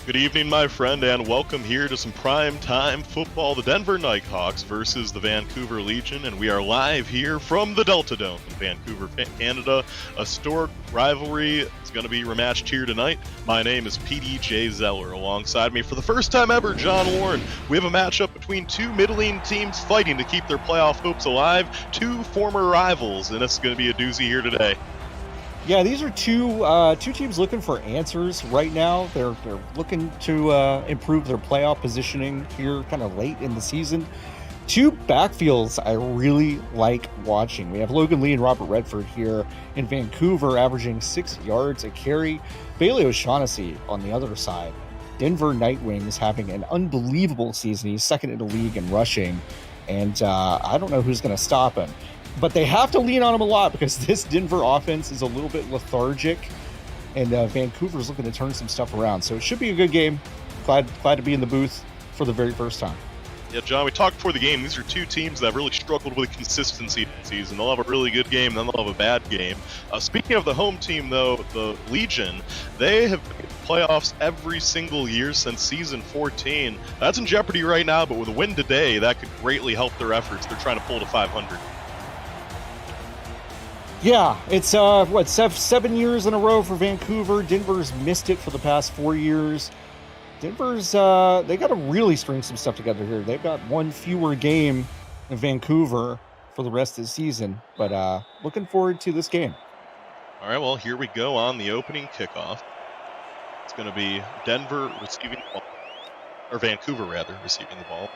Good evening, my friend, and welcome here to some prime time football. The Denver Nighthawks versus the Vancouver Legion, and we are live here from the Delta Dome in Vancouver, Canada. A historic rivalry is going to be rematched here tonight. My name is PDJ Zeller. Alongside me, for the first time ever, John Warren. We have a matchup between two middling teams fighting to keep their playoff hopes alive. Two former rivals, and it's going to be a doozy here today. Yeah, these are two teams looking for answers right now. They're looking to improve their playoff positioning here kind of late in the season. Two backfields I really like watching. We have Logan Lee and Robert Redford here in Vancouver, averaging 6 yards a carry. Bailey O'Shaughnessy on the other side. Denver Nightwings having an unbelievable season. He's second in the league in rushing, and I don't know who's going to stop him. But they have to lean on him a lot because this Denver offense is a little bit lethargic, and Vancouver's looking to turn some stuff around. So it should be a good game. Glad to be in the booth for the very first time. Yeah, John, we talked before the game. These are two teams that have really struggled with consistency this season. They'll have a really good game, then they'll have a bad game. Speaking of the home team, though, the Legion, they have made playoffs every single year since season 14. That's in jeopardy right now, but with a win today, that could greatly help their efforts. They're trying to pull to 500. Yeah, it's 7 years in a row for Vancouver. Denver's missed it for the past 4 years. Denver's they got to really string some stuff together here. They've got one fewer game in Vancouver for the rest of the season, but looking forward to this game. All right, well, here we go on the opening kickoff. It's going to be Denver receiving the ball, or Vancouver rather receiving the ball.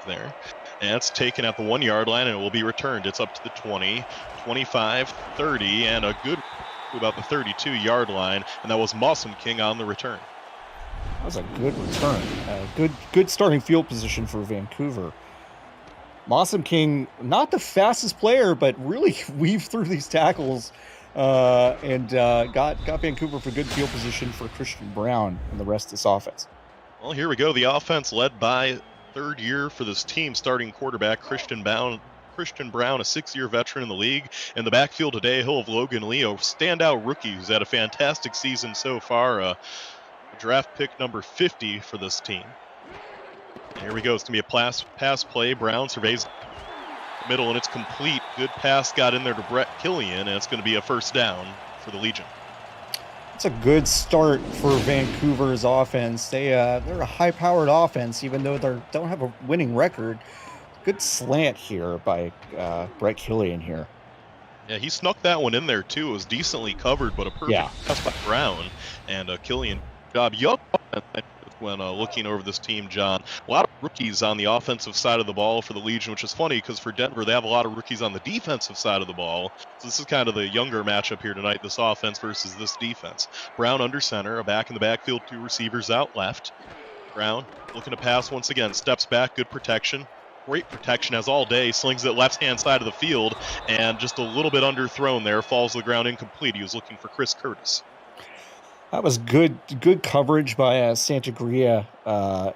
There. And it's taken at the 1 yard line, and it will be returned. It's up to the 20, 25, 30, and a good to about the 32 yard line. And that was Mossam King on the return. That was a good return. Good starting field position for Vancouver. Mossam King, not the fastest player, but really weaved through these tackles and got Vancouver for good field position for Christian Brown and the rest of this offense. Well, here we go. The offense led by third year for this team starting quarterback Christian Brown, a 6-year veteran in the league. In the backfield today, he'll have Logan Lee, a standout rookie who's had a fantastic season so far. Draft pick number 50 for this team. And here we go. It's going to be a pass play. Brown surveys the middle, and it's complete. Good pass got in there to Brett Killian, and it's going to be a first down for the Legion. It's a good start for Vancouver's offense. They're a high-powered offense, even though they don't have a winning record. Good slant here by Brett Killian here. Yeah, he snuck that one in there too. It was decently covered, but a perfect pass by Brown and Killian. Job. When looking over this team, John, a lot of rookies on the offensive side of the ball for the Legion, which is funny because for Denver, they have a lot of rookies on the defensive side of the ball. So this is kind of the younger matchup here tonight, this offense versus this defense. Brown under center, a back in the backfield, two receivers out left. Brown looking to pass once again, steps back, good protection. Great protection as all day, slings it left-hand side of the field, and just a little bit underthrown there, falls to the ground incomplete. He was looking for Chris Curtis. That was good coverage by Santagria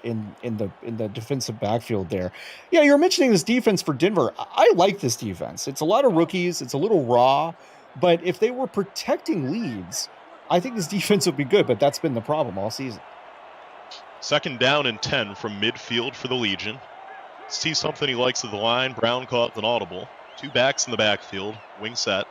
in the defensive backfield there. Yeah, you're mentioning this defense for Denver. I like this defense. It's a lot of rookies. It's a little raw, but if they were protecting leads, I think this defense would be good, but that's been the problem all season. Second down and 10 from midfield for the Legion. See something he likes at the line. Brown caught an audible. Two backs in the backfield. Wing set.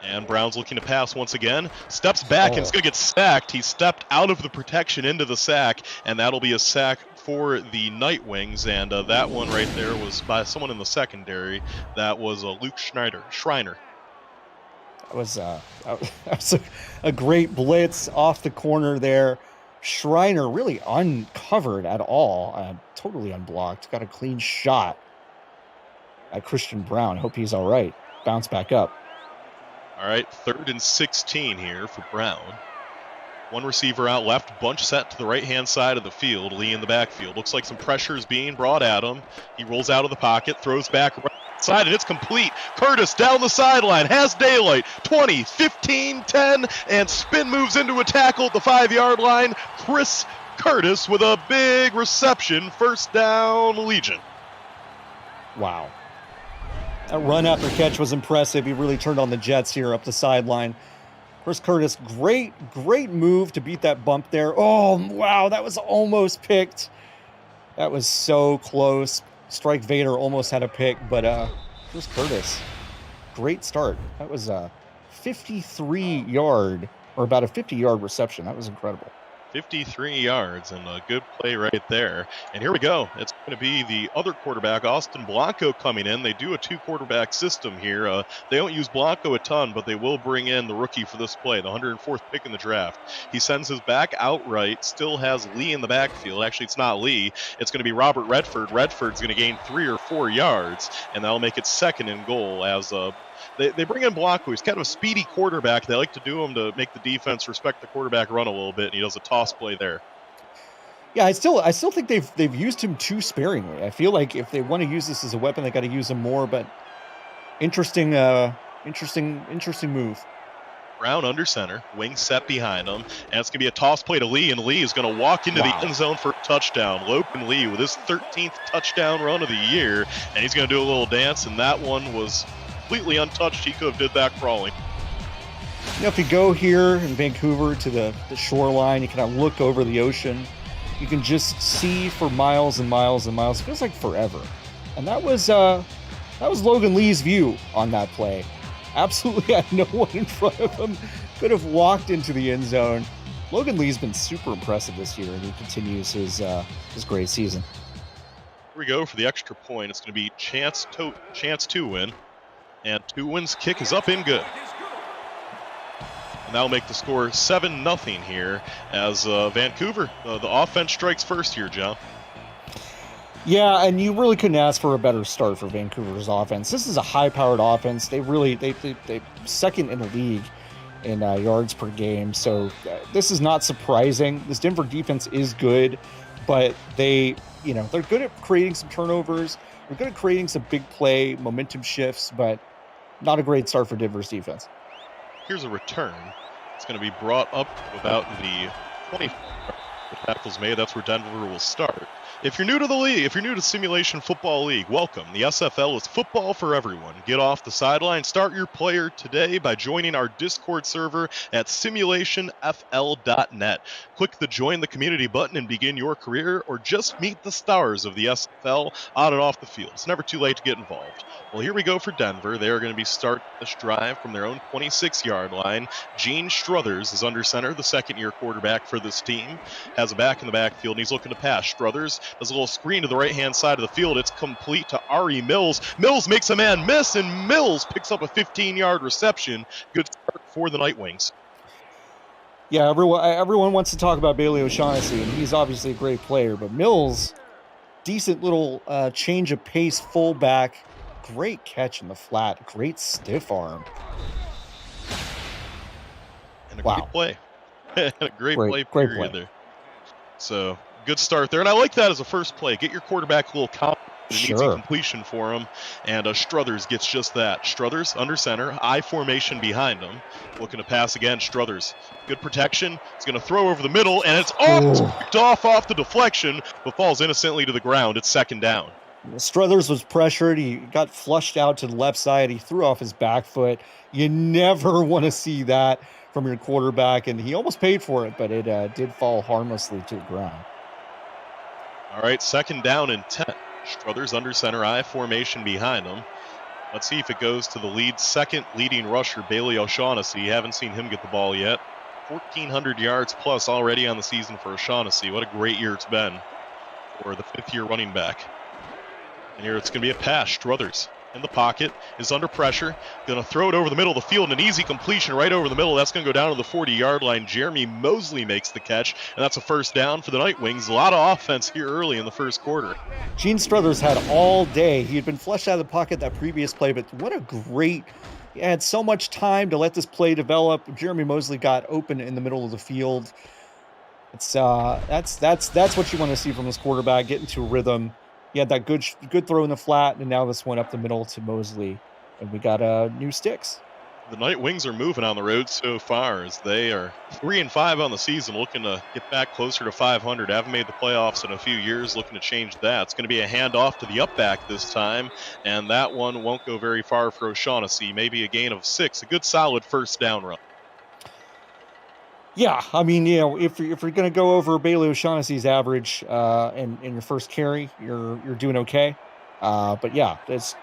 And Brown's looking to pass once again. Steps back and it's going to get sacked. He stepped out of the protection into the sack, and that'll be a sack for the Nightwings. And that one right there was by someone in the secondary. That was Luke Schreiner. That was a great blitz off the corner there. Schreiner really uncovered at all, totally unblocked. Got a clean shot at Christian Brown. Hope he's all right. Bounce back up. All right, 3rd and 16 here for Brown. One receiver out left, bunch set to the right-hand side of the field. Lee in the backfield. Looks like some pressure is being brought at him. He rolls out of the pocket, throws back right side, and it's complete. Curtis down the sideline, has daylight. 20, 15, 10, and spin moves into a tackle at the 5-yard line. Chris Curtis with a big reception. First down, Legion. Wow. That run after catch was impressive. He really turned on the Jets here up the sideline. Chris Curtis, great move to beat that bump there. Oh, wow, that was almost picked. That was so close. Strike Vader almost had a pick, but Chris Curtis, great start. That was a 53-yard, or about a 50-yard reception. That was incredible. 53 yards and a good play right there. And here we go. It's going to be the other quarterback, Austin Blanco, coming in. They do a 2-quarterback system here. They don't use Blanco a ton, but they will bring in the rookie for this play, the 104th pick in the draft. He sends his back outright, still has Lee in the backfield. Actually, it's not Lee. It's going to be Robert Redford. Redford's going to gain 3 or 4 yards, and that'll make it 2nd and goal as they bring in Blanco. He's kind of a speedy quarterback. They like to do him to make the defense respect the quarterback run a little bit, and he does a toss play there. Yeah, I still think they've used him too sparingly. I feel like if they want to use this as a weapon, they got to use him more. But interesting move. Brown under center, wing set behind him, and it's going to be a toss play to Lee, and Lee is going to walk into the end zone for a touchdown. Logan Lee with his 13th touchdown run of the year, and he's going to do a little dance, and that one was completely untouched. He could have did that crawling. You know, if you go here in Vancouver to the shoreline, you kind of look over the ocean. You can just see for miles and miles and miles. It feels like forever. And that was Logan Lee's view on that play. Absolutely had no one in front of him. Could have walked into the end zone. Logan Lee's been super impressive this year, and he continues his great season. Here we go for the extra point. It's going to be chance to win. And 2-win's kick is up and good. And that'll make the score 7-0 here as Vancouver, the offense strikes first here, John. Yeah, and you really couldn't ask for a better start for Vancouver's offense. This is a high-powered offense. They second in the league in yards per game. So this is not surprising. This Denver defense is good, but they're good at creating some turnovers. They're good at creating some big play momentum shifts, but not a great start for Denver's defense. Here's a return. It's going to be brought up to about the 20. The tackle's made. That's where Denver will start. If you're new to the league, if you're new to Simulation Football League, welcome. The SFL is football for everyone. Get off the sideline. Start your player today by joining our Discord server at simulationfl.net. Click the Join the Community button and begin your career, or just meet the stars of the SFL on and off the field. It's never too late to get involved. Well, here we go for Denver. They are going to be starting this drive from their own 26-yard line. Gene Struthers is under center, the second-year quarterback for this team. Has a back in the backfield, and he's looking to pass. Struthers does a little screen to the right-hand side of the field. It's complete to Ari Mills. Mills makes a man miss, and Mills picks up a 15-yard reception. Good start for the Nightwings. Yeah, everyone wants to talk about Bailey O'Shaughnessy, and he's obviously a great player. But Mills, decent little change of pace fullback. Great catch in the flat. Great stiff arm. And a great play. And a great play period there. So, good start there. And I like that as a first play. Get your quarterback a little confident. It needs a completion for him. And Struthers gets just that. Struthers under center. I formation behind him. Looking to pass again. Struthers. Good protection. He's going to throw over the middle. And it's picked off the deflection, but falls innocently to the ground. It's 2nd down. Struthers was pressured. He got flushed out to the left side. He threw off his back foot. You never want to see that from your quarterback, and he almost paid for it, but it did fall harmlessly to the ground. All right, 2nd down and 10. Struthers under center, I formation behind him. Let's see if it goes to the second leading rusher, Bailey O'Shaughnessy. Haven't seen him get the ball yet. 1,400 yards plus already on the season for O'Shaughnessy. What a great year it's been for the 5th-year running back. And here it's going to be a pass. Struthers in the pocket, is under pressure, going to throw it over the middle of the field, an easy completion right over the middle. That's going to go down to the 40-yard line. Jeremy Mosley makes the catch, and that's a 1st down for the Nightwings. A lot of offense here early in the first quarter. Gene Struthers had all day. He had been flushed out of the pocket that previous play, but what a great... He had so much time to let this play develop. Jeremy Mosley got open in the middle of the field. It's that's what you want to see from this quarterback, get into a rhythm. He had that good throw in the flat, and now this one up the middle to Mosley, and we got new sticks. The Nightwings are moving on the road so far as they are 3-5 on the season, looking to get back closer to 500. Haven't made the playoffs in a few years, looking to change that. It's going to be a handoff to the up back this time, and that one won't go very far for O'Shaughnessy. Maybe a gain of 6, a good solid 1st down run. Yeah, I mean, if you're going to go over Bailey O'Shaughnessy's average in your first carry, you're doing okay. But yeah, it's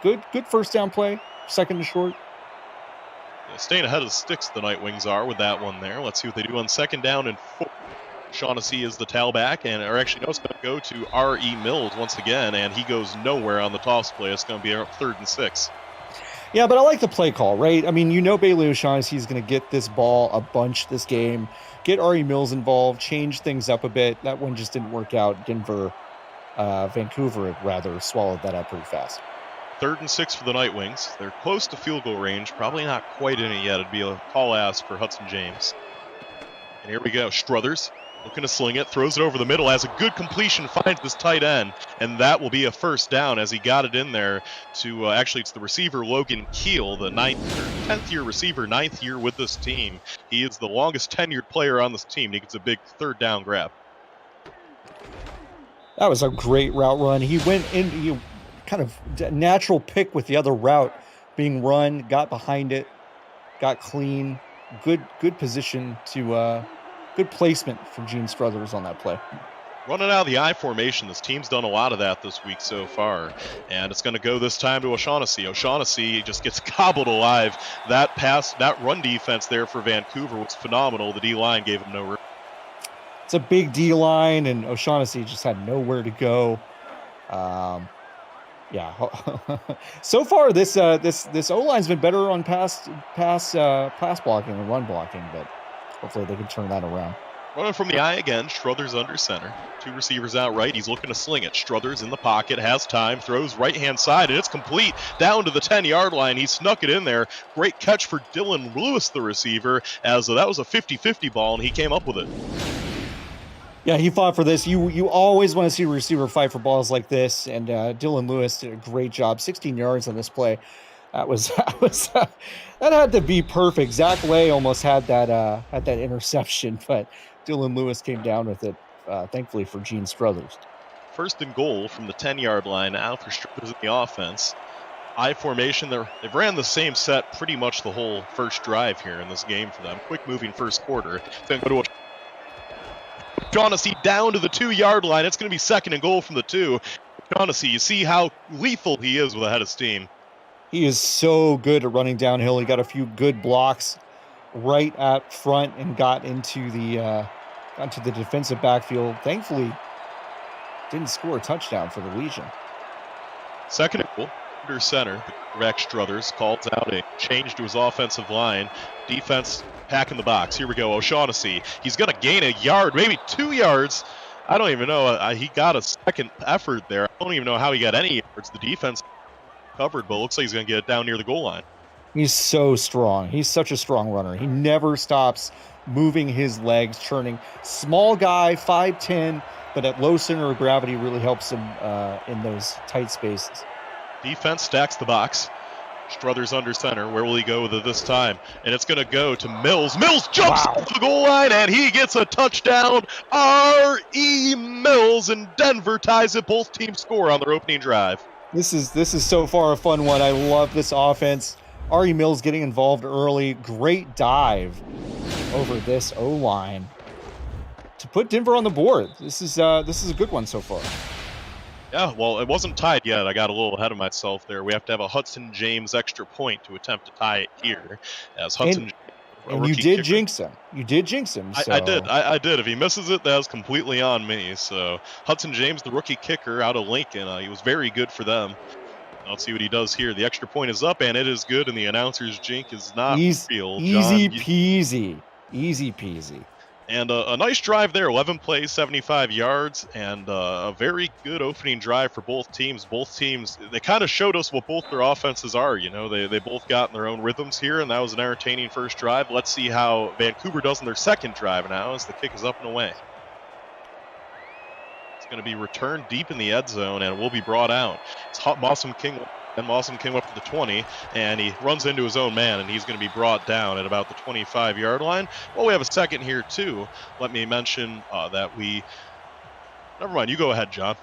good first down play, second to short. Yeah, staying ahead of the sticks, the Night Wings are with that one there. Let's see what they do on second down and 4. Shaughnessy is the tailback, or actually, no, it's going to go to R.E. Mills once again, and he goes nowhere on the toss play. It's going to be a 3rd and 6. Yeah, but I like the play call, right? I mean, Bailey O'Shaughnessy is going to get this ball a bunch this game, get R.E. Mills involved, change things up a bit. That one just didn't work out. Vancouver rather swallowed that up pretty fast. 3rd and 6 for the Night Wings. They're close to field goal range, probably not quite in it yet. It'd be a tall ask for Hudson James. And here we go, Struthers. Looking to sling it, throws it over the middle, has a good completion, finds this tight end, and that will be a first down as he got it in there to, actually it's the receiver Logan Keel, the 10th year receiver, 9th year with this team. He is the longest tenured player on this team. He gets a big 3rd down grab. That was a great route run. He went in, kind of natural pick with the other route being run, got behind it, got clean, good position to good placement from Gene Struthers on that play. Running out of the I formation, this team's done a lot of that this week so far, and it's going to go this time to O'Shaughnessy. O'Shaughnessy just gets gobbled alive. That run defense there for Vancouver was phenomenal. The D-line gave him no room. It's a big D-line, and O'Shaughnessy just had nowhere to go. Yeah. So far, this O-line's been better on pass blocking and run blocking, but hopefully they can turn that around. Running from the eye again, Struthers under center. 2 receivers out right. He's looking to sling it. Struthers in the pocket, has time, throws right-hand side, and it's complete down to the 10-yard line. He snuck it in there. Great catch for Dylan Lewis, the receiver, as that was a 50-50 ball, and he came up with it. Yeah, he fought for this. You always want to see a receiver fight for balls like this, and Dylan Lewis did a great job. 16 yards on this play. That had to be perfect. Zach Lay almost had that interception, but Dylan Lewis came down with it, thankfully for Gene Struthers. 1st and goal from the 10-yard line now for Struthers in the offense. I formation, they've ran the same set pretty much the whole first drive here in this game for them. Quick moving first quarter. Then go to O'Shaughnessy down to the 2-yard line. It's going to be 2nd and goal from the 2. O'Shaughnessy, you see how lethal he is with a head of steam. He is so good at running downhill. He got a few good blocks right at front and got into the defensive backfield. Thankfully, didn't score a touchdown for the Legion. 2nd and goal, under center. Rex Struthers calls out a change to his offensive line. Defense packing the box. Here we go, O'Shaughnessy. He's going to gain a yard, maybe 2 yards. I don't even know. He got a second effort there. I don't even know how he got any yards. The defense covered, but it looks like he's going to get it down near the goal line. He's so strong. He's such a strong runner. He never stops moving his legs, churning. Small guy, 5'10", but at low center of gravity really helps him in those tight spaces. Defense stacks the box. Struthers under center. Where will he go with it this time? And it's going to go to Mills. Mills jumps off the goal line, and he gets a touchdown. R.E. Mills, and Denver ties it. Both teams score on their opening drive. This is so far a fun one. I love this offense. R.E. Mills getting involved early. Great dive over this O-line to put Denver on the board. This is a good one so far. Yeah, well, it wasn't tied yet. I got a little ahead of myself there. We have to have a Hudson James extra point to attempt to tie it here. As Hudson, and you did jinx him. You did jinx him. So. I did. If he misses it, that was completely on me. So Hudson James, the rookie kicker out of Lincoln, he was very good for them. Let's see what he does here. The extra point is up, and it is good, and the announcer's jink is not real. Easy peasy. Easy peasy. And a nice drive there, 11 plays, 75 yards, and a very good opening drive for both teams. Both teams, they kind of showed us what both their offenses are. You know, they both got in their own rhythms here, and that was an entertaining first drive. Let's see how Vancouver does in their second drive now as the kick is up and away. It's going to be returned deep in the end zone, and it will be brought out. It's Mawson King. And Mawson came up to the 20, and he runs into his own man, and he's going to be brought down at about the 25-yard line. Well, we have a second here, too. Let me mention that we... Never mind. You go ahead, John.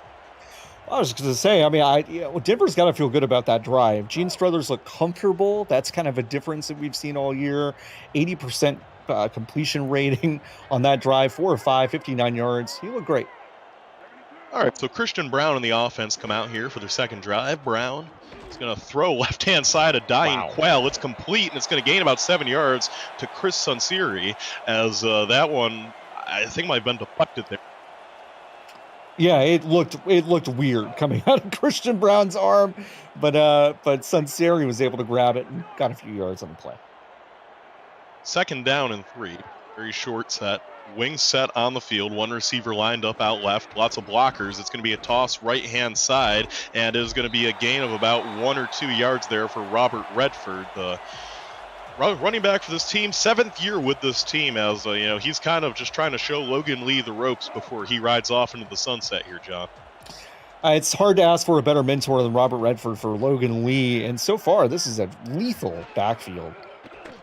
I was going to say, I mean, Denver's got to feel good about that drive. Gene Struthers looked comfortable. That's kind of a difference that we've seen all year. 80% completion rating on that drive, 4 or 5, 59 yards. He looked great. All right, so Christian Brown and the offense come out here for their second drive. Brown is going to throw left-hand side, a dying quail. It's complete, and it's going to gain about 7 yards to Chris Sunseri, as that one, I think, might have been deflected there. Yeah, it looked weird coming out of Christian Brown's arm, but Sunseri was able to grab it and got a few yards on the play. Second down and 3. Very short set. Wing set on the field. One receiver lined up out left. Lots of blockers. It's going to be a toss right-hand side, and it is going to be a gain of about 1 or 2 yards there for Robert Redford, the running back for this team. 7th year with this team, as he's kind of just trying to show Logan Lee the ropes before he rides off into the sunset here, John. It's hard to ask for a better mentor than Robert Redford for Logan Lee, and so far this is a lethal backfield.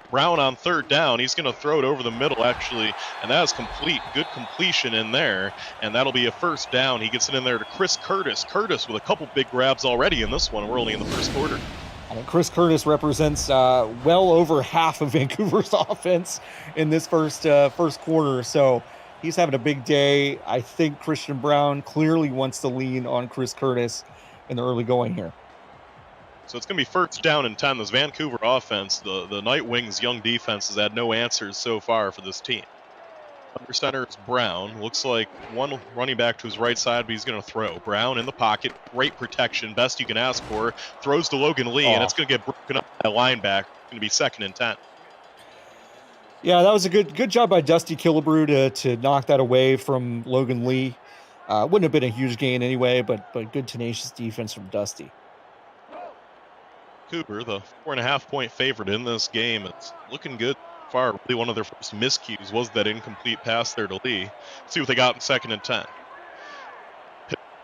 Brown on third down. He's going to throw it over the middle, actually, and that is complete. Good completion in there, and that'll be a first down. He gets it in there to Chris Curtis. Curtis with a couple big grabs already in this one. We're only in the first quarter. I mean, Chris Curtis represents well over half of Vancouver's offense in this first quarter, so he's having a big day. I think Christian Brown clearly wants to lean on Chris Curtis in the early going here. So it's going to be first down and 10. This Vancouver offense, the Night Wings' young defense, has had no answers so far for this team. Under center is Brown. Looks like one running back to his right side, but he's going to throw. Brown in the pocket. Great protection. Best you can ask for. Throws to Logan Lee, and it's going to get broken up by a linebacker. It's going to be second and 10. Yeah, that was a good job by Dusty Killebrew to knock that away from Logan Lee. Wouldn't have been a huge gain anyway, but good tenacious defense from Dusty. Vancouver, the 4.5-point favorite in this game. It's looking good so far. Really, one of their first miscues was that incomplete pass there to Lee. Let's see what they got in second and 10.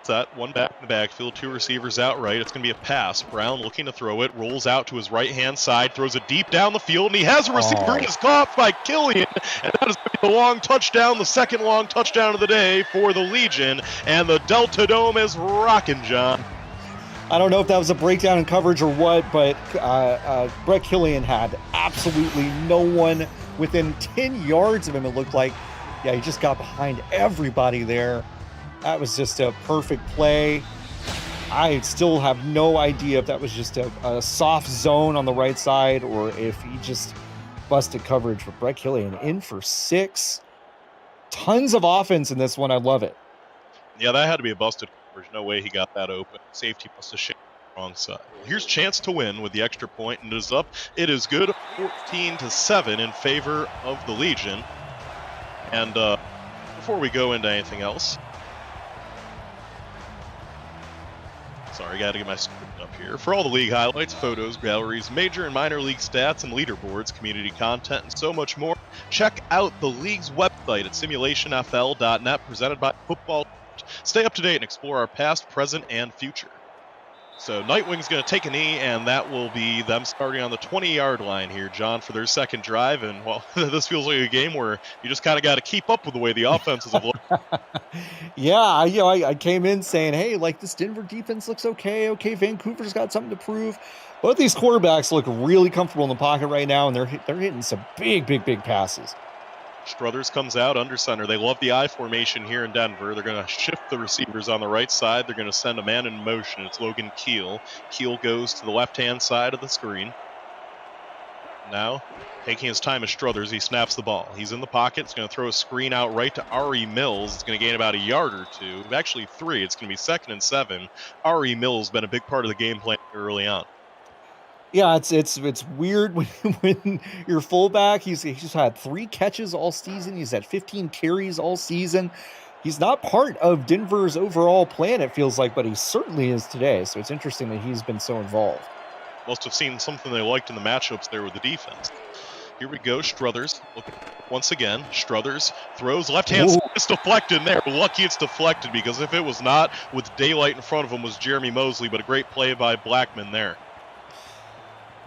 Set, one back in the backfield, 2 receivers out right. It's going to be a pass. Brown looking to throw it, rolls out to his right-hand side, throws it deep down the field, and he has a receiver. He is caught by Killian, and that is going to be the long touchdown, the second long touchdown of the day for the Legion, and the Delta Dome is rocking, John. I don't know if that was a breakdown in coverage or what, but Brett Killian had absolutely no one within 10 yards of him, it looked like. Yeah, he just got behind everybody there. That was just a perfect play. I still have no idea if that was just a soft zone on the right side or if he just busted coverage. But Brett Killian in for 6. Tons of offense in this one. I love it. Yeah, that had to be a busted. There's no way he got that open. Safety must have shaped the wrong side. Here's chance to win with the extra point, and it is up. It is good, 14-7 in favor of the Legion. And before we go into anything else, sorry, got to get my script up here. For all the league highlights, photos, galleries, major and minor league stats and leaderboards, community content, and so much more, check out the league's website at simulationfl.net, presented by Football. Stay up to date and explore our past, present, and future. So Nightwing's going to take a knee, and that will be them starting on the 20-yard line here, John, for their second drive. And, well, this feels like a game where you just kind of got to keep up with the way the offenses have looked. Yeah, I came in saying, hey, like, this Denver defense looks okay. Okay, Vancouver's got something to prove. Both these quarterbacks look really comfortable in the pocket right now, and they're hitting some big passes. Struthers comes out under center. They love the I formation here in Denver. They're going to shift the receivers on the right side. They're going to send a man in motion. It's Logan Keel. Keel goes to the left-hand side of the screen. Now, taking his time as Struthers, he snaps the ball. He's in the pocket. It's going to throw a screen out right to Ari Mills. It's going to gain about a yard or 2. Actually, 3. It's going to be second and 7. Ari Mills has been a big part of the game plan early on. Yeah, it's weird when your fullback, he's just had 3 catches all season. He's had 15 carries all season. He's not part of Denver's overall plan, it feels like, but he certainly is today. So it's interesting that he's been so involved. Must have seen something they liked in the matchups there with the defense. Here we go, Struthers. Look, once again, Struthers throws left hand. It's deflected there. Lucky it's deflected, because if it was not, with daylight in front of him was Jeremy Mosley, but a great play by Blackman there.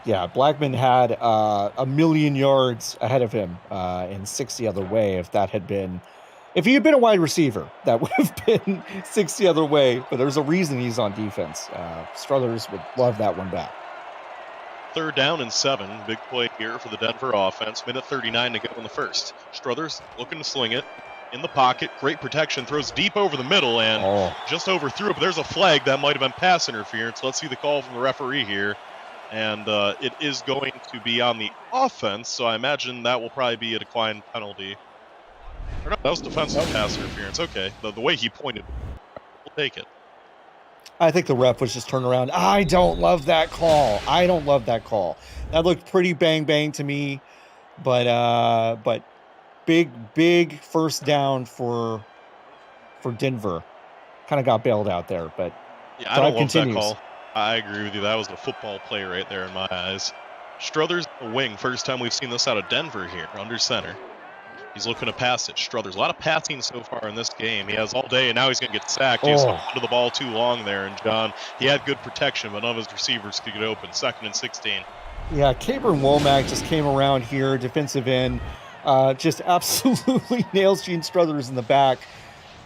Yeah, Blackman had 1,000,000 yards ahead of him and 6 the other way. If he had been a wide receiver, that would have been 6 the other way. But there's a reason he's on defense. Struthers would love that one back. 3rd down and 7. Big play here for the Denver offense. Minute 39 to go in the first. Struthers looking to sling it. In the pocket, great protection, throws deep over the middle and just overthrew it, but there's a flag. That might have been pass interference. Let's see the call from the referee here. And it is going to be on the offense, so I imagine that will probably be a decline penalty. Or no, that was defensive pass interference. Okay, the way he pointed, we'll take it. I think the ref was just turned around. I don't love that call. I don't love that call. That looked pretty bang to me, but big first down for Denver. Kind of got bailed out there, but yeah, I don't love that call. I agree with you. That was a football play right there in my eyes. Struthers a wing. First time we've seen this out of Denver here, under center. He's looking to pass it. Struthers, a lot of passing so far in this game. He has all day, and now he's going to get sacked. He's under the ball too long there, and John, he had good protection, but none of his receivers could get open. 2nd and 16. Yeah, Cabron Womack just came around here, defensive end, just absolutely nails Gene Struthers in the back.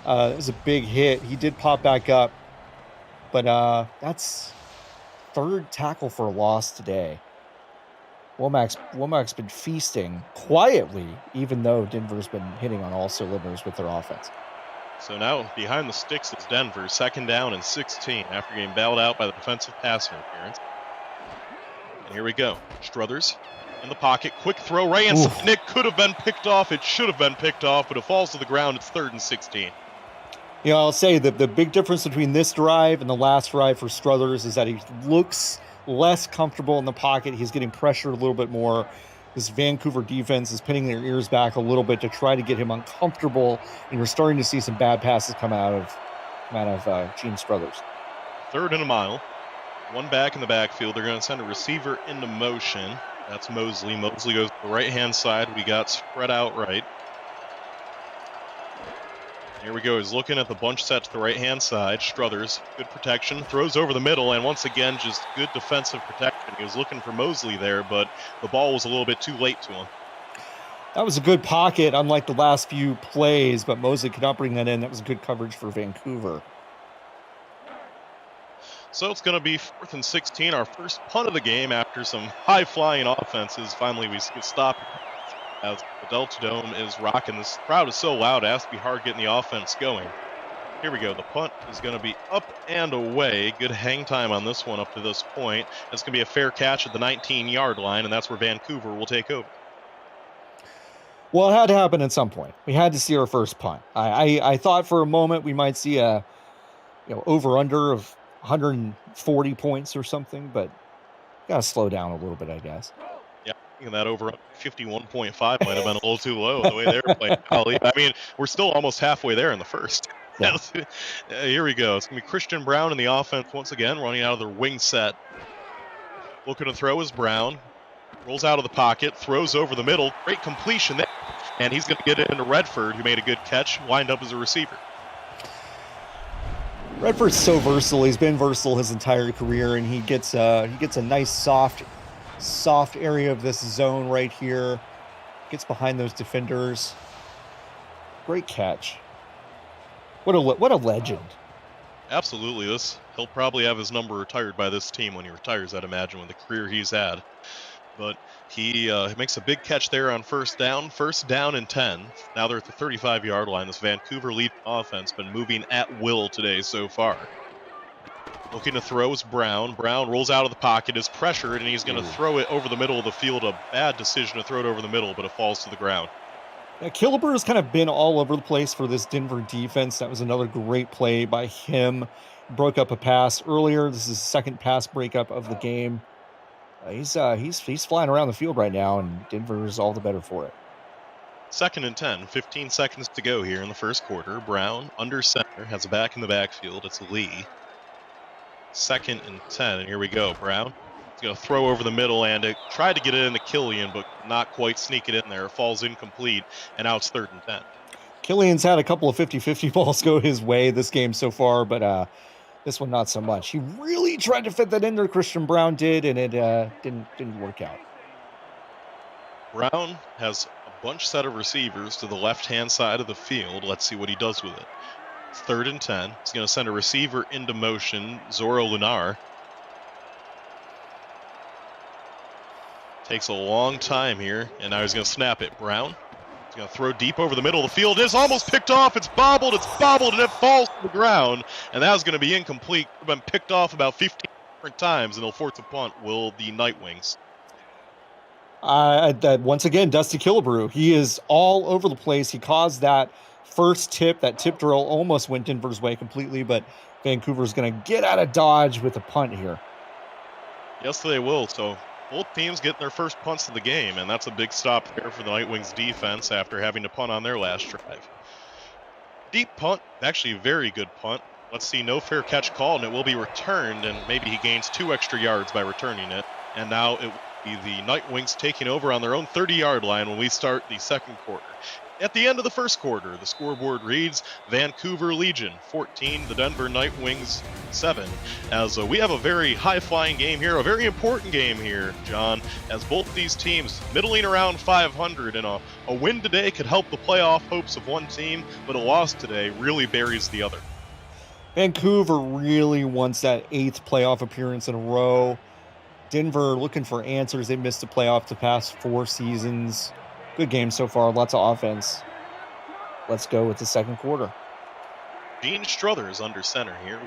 It was a big hit. He did pop back up, but that's 3rd tackle for a loss today. Womack's been feasting quietly, even though Denver's been hitting on all cylinders with their offense. So now behind the sticks is Denver, 2nd down and 16 after getting bailed out by the defensive pass interference. And here we go. Struthers in the pocket, quick throw right inside. Nick could have been picked off. It should have been picked off, but it falls to the ground. It's 3rd and 16. You know, I'll say that the big difference between this drive and the last drive for Struthers is that he looks less comfortable in the pocket. He's getting pressured a little bit more. This Vancouver defense is pinning their ears back a little bit to try to get him uncomfortable, and you're starting to see some bad passes come out of Gene Struthers. 3rd and a mile. One back in the backfield. They're going to send a receiver into motion. That's Mosley. Mosley goes to the right-hand side. We got spread out right. Here we go. He's looking at the bunch set to the right-hand side. Struthers, good protection, throws over the middle, and once again, just good defensive protection. He was looking for Mosley there, but the ball was a little bit too late to him. That was a good pocket, unlike the last few plays, but Mosley could not bring that in. That was good coverage for Vancouver. So it's going to be 4th and 16, our first punt of the game after some high-flying offenses. Finally, we get stopped as the Delta Dome is rocking. This crowd is so loud, it has to be hard getting the offense going. Here we go. The punt is going to be up and away. Good hang time on this one up to this point. It's going to be a fair catch at the 19-yard line, and that's where Vancouver will take over. Well, it had to happen at some point. We had to see our first punt. I thought for a moment we might see a over-under of 140 points or something, but got to slow down a little bit, I guess. And that over 51.5 might have been a little too low the way they were playing. I mean, we're still almost halfway there in the first. Yeah. Here we go. It's going to be Christian Brown in the offense once again, running out of their wing set. Looking to throw is Brown. Rolls out of the pocket, throws over the middle. Great completion there. And he's going to get it into Redford, who made a good catch, wind up as a receiver. Redford's so versatile. He's been versatile his entire career, and he gets a nice soft area of this zone right here. Gets behind those defenders. Great catch. What a legend. Absolutely. He'll probably have his number retired by this team when he retires, I'd imagine, with the career he's had. But he makes a big catch there on first down. 1st down and 10. Now they're at the 35-yard line. This Vancouver lead offense been moving at will today so far. Looking to throw is Brown. Brown rolls out of the pocket, is pressured, and he's going to throw it over the middle of the field. A bad decision to throw it over the middle, but it falls to the ground. Now, Killebrew has kind of been all over the place for this Denver defense. That was another great play by him. Broke up a pass earlier. This is the 2nd pass breakup of the game. He's flying around the field right now, and Denver is all the better for it. 2nd and 10, 15 seconds to go here in the first quarter. Brown under center, has a back in the backfield. It's Lee. 2nd and 10, and here we go. Brown is going to throw over the middle and tried to get it into Killian, but not quite sneak it in there. It falls incomplete, and now it's 3rd and 10. Killian's had a couple of 50-50 balls go his way this game so far, but this one not so much. He really tried to fit that in there, Christian Brown did, and it didn't work out. Brown has a bunch set of receivers to the left-hand side of the field. Let's see what he does with it. 3rd and 10. He's going to send a receiver into motion, Zoro Lunar. Takes a long time here, and now he's going to snap it. Brown. He's going to throw deep over the middle of the field. It's almost picked off. It's bobbled, and it falls to the ground. And that was going to be incomplete. It's been picked off about 15 different times, and they'll force a punt, will the Nightwings. Once again, Dusty Killebrew. He is all over the place. He caused that first tip. That tip drill almost went Denver's way completely, but Vancouver's going to get out of dodge with a punt here. Yes, they will. So both teams getting their first punts of the game, and that's a big stop there for the Nightwings defense after having to punt on their last drive. Deep punt, actually a very good punt. Let's see, no fair catch call, and it will be returned, and maybe he gains 2 extra yards by returning it. And now it will be the Nightwings taking over on their own 30-yard line when we start the second quarter. At the end of the first quarter, the scoreboard reads Vancouver Legion 14, the Denver Nightwings 7. As we have a very high-flying game here, a very important game here, John, as both these teams middling around 500, and a win today could help the playoff hopes of one team, but a loss today really buries the other. Vancouver really wants that 8th playoff appearance in a row. Denver looking for answers. They missed the playoff the past 4 seasons. Good game so far. Lots of offense. Let's go with the second quarter. Gene Struthers under center here.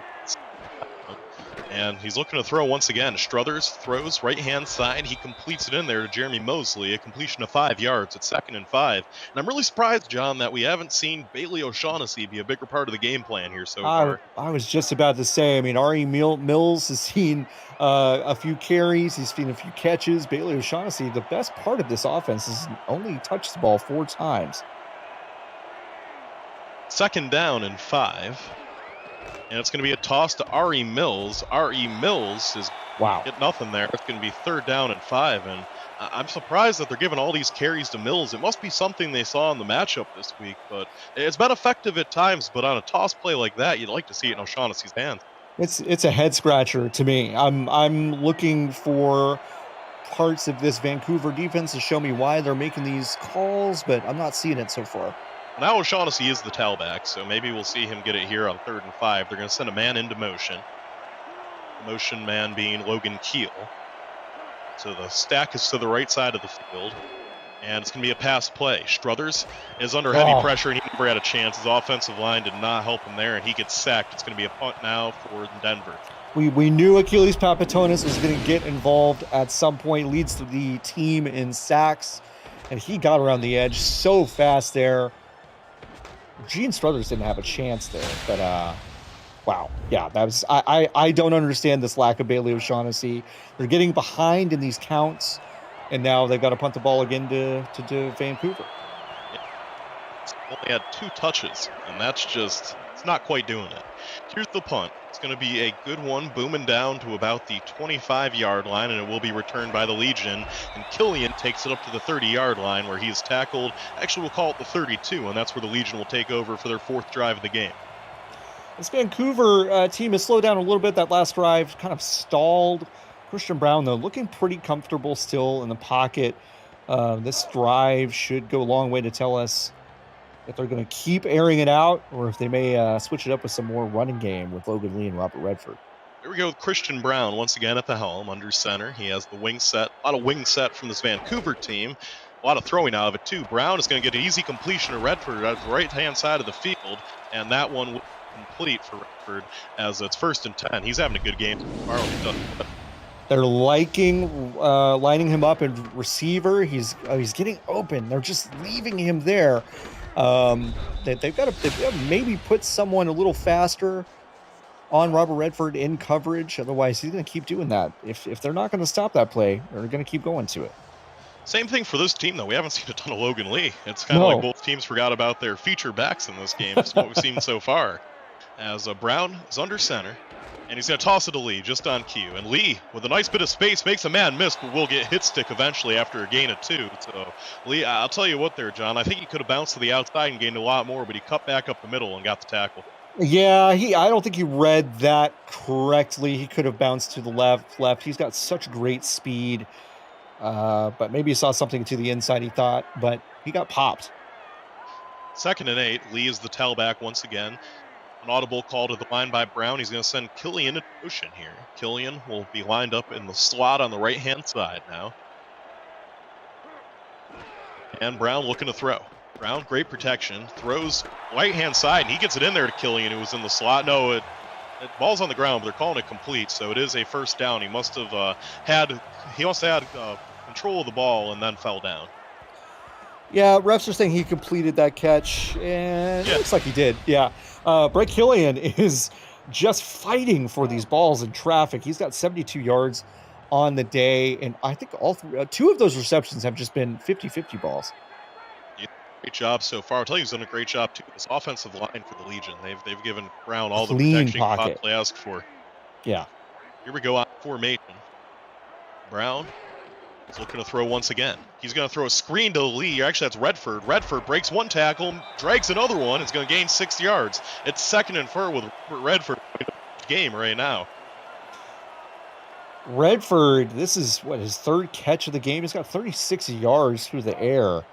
And he's looking to throw once again. Struthers throws right-hand side. He completes it in there to Jeremy Mosley. A completion of 5 yards at 2nd and 5. And I'm really surprised, John, that we haven't seen Bailey O'Shaughnessy be a bigger part of the game plan here so far. I was just about to say, I mean, R.E. Mills has seen a few carries. He's seen a few catches. Bailey O'Shaughnessy, the best part of this offense, is only touched the ball 4 times. 2nd down and 5. And it's going to be a toss to R.E. Mills. R.E. Mills is get nothing there. It's going to be 3rd down and 5. And I'm surprised that they're giving all these carries to Mills. It must be something they saw in the matchup this week. But it's been effective at times. But on a toss play like that, you'd like to see it in O'Shaughnessy's hands. It's a head scratcher to me. I'm looking for parts of this Vancouver defense to show me why they're making these calls, but I'm not seeing it so far. Now O'Shaughnessy is the tailback, so maybe we'll see him get it here on 3rd and 5. They're going to send a man into motion. The motion man being Logan Keel. So the stack is to the right side of the field. And it's going to be a pass play. Struthers is under heavy pressure, and he never had a chance. His offensive line did not help him there, and he gets sacked. It's going to be a punt now for Denver. We knew Achilles Papatonis was going to get involved at some point. Leads the team in sacks, and he got around the edge so fast there. Gene Struthers didn't have a chance there, but wow. Yeah, that was I don't understand this lack of Bailey O'Shaughnessy. They're getting behind in these counts, and now they've got to punt the ball again to Vancouver. Only had 2 touches, and that's just, it's not quite doing it. Here's the punt. It's going to be a good one, booming down to about the 25-yard line, and it will be returned by the Legion. And Killian takes it up to the 30-yard line where he is tackled. Actually, we'll call it the 32, and that's where the Legion will take over for their 4th drive of the game. This Vancouver team has slowed down a little bit. That last drive kind of stalled. Christian Brown, though, looking pretty comfortable still in the pocket. This drive should go a long way to tell us if they're going to keep airing it out or if they may switch it up with some more running game with Logan Lee and Robert Redford. Here we go with Christian Brown once again at the helm, under center. He has the wing set, a lot of wing set from this Vancouver team. A lot of throwing out of it, too. Brown is going to get an easy completion to Redford at the right-hand side of the field, and that one will complete for Redford as it's 1st and 10. He's having a good game. They're liking lining him up in receiver. He's getting open. They're just leaving him there. They've got to maybe put someone a little faster on Robert Redford in coverage. Otherwise, he's going to keep doing that. If they're not going to stop that play, they're going to keep going to it. Same thing for this team, though. We haven't seen a ton of Logan Lee. It's kind of like both teams forgot about their feature backs in this game. That's what we've seen so far. As Brown is under center, and he's going to toss it to Lee just on cue. And Lee, with a nice bit of space, makes a man miss, but will get hit stick eventually after a gain of 2. So, Lee, I'll tell you what there, John. I think he could have bounced to the outside and gained a lot more, but he cut back up the middle and got the tackle. Yeah, I don't think he read that correctly. He could have bounced to the left. He's got such great speed. But maybe he saw something to the inside, he thought, but he got popped. 2nd and 8. Lee is the tailback once again. An audible call to the line by Brown. He's going to send Killian into motion here. Killian will be lined up in the slot on the right-hand side now. And Brown looking to throw. Brown, great protection, throws right-hand side, and he gets it in there to Killian, who was in the slot. No, ball's on the ground, but they're calling it complete, so it is a first down. He must have had control of the ball and then fell down. Yeah, refs are saying he completed that catch, and it looks like he did. Yeah, Bryce Killian is just fighting for these balls in traffic. He's got 72 yards on the day, and I think two of those receptions have just been 50-50 balls. Great job so far. I'll tell you, he's done a great job too. This offensive line for the Legion, they've given Brown all Clean the protection pocket. he possibly asked for. Yeah. Here we go out formation. Brown is looking to throw once again. He's going to throw a screen to Lee. Actually, that's Redford. Redford breaks one tackle, drags another one. It's going to gain 6 yards. It's 2nd and 4 with Redford game right now. Redford, this is his 3rd catch of the game. He's got 36 yards through the air.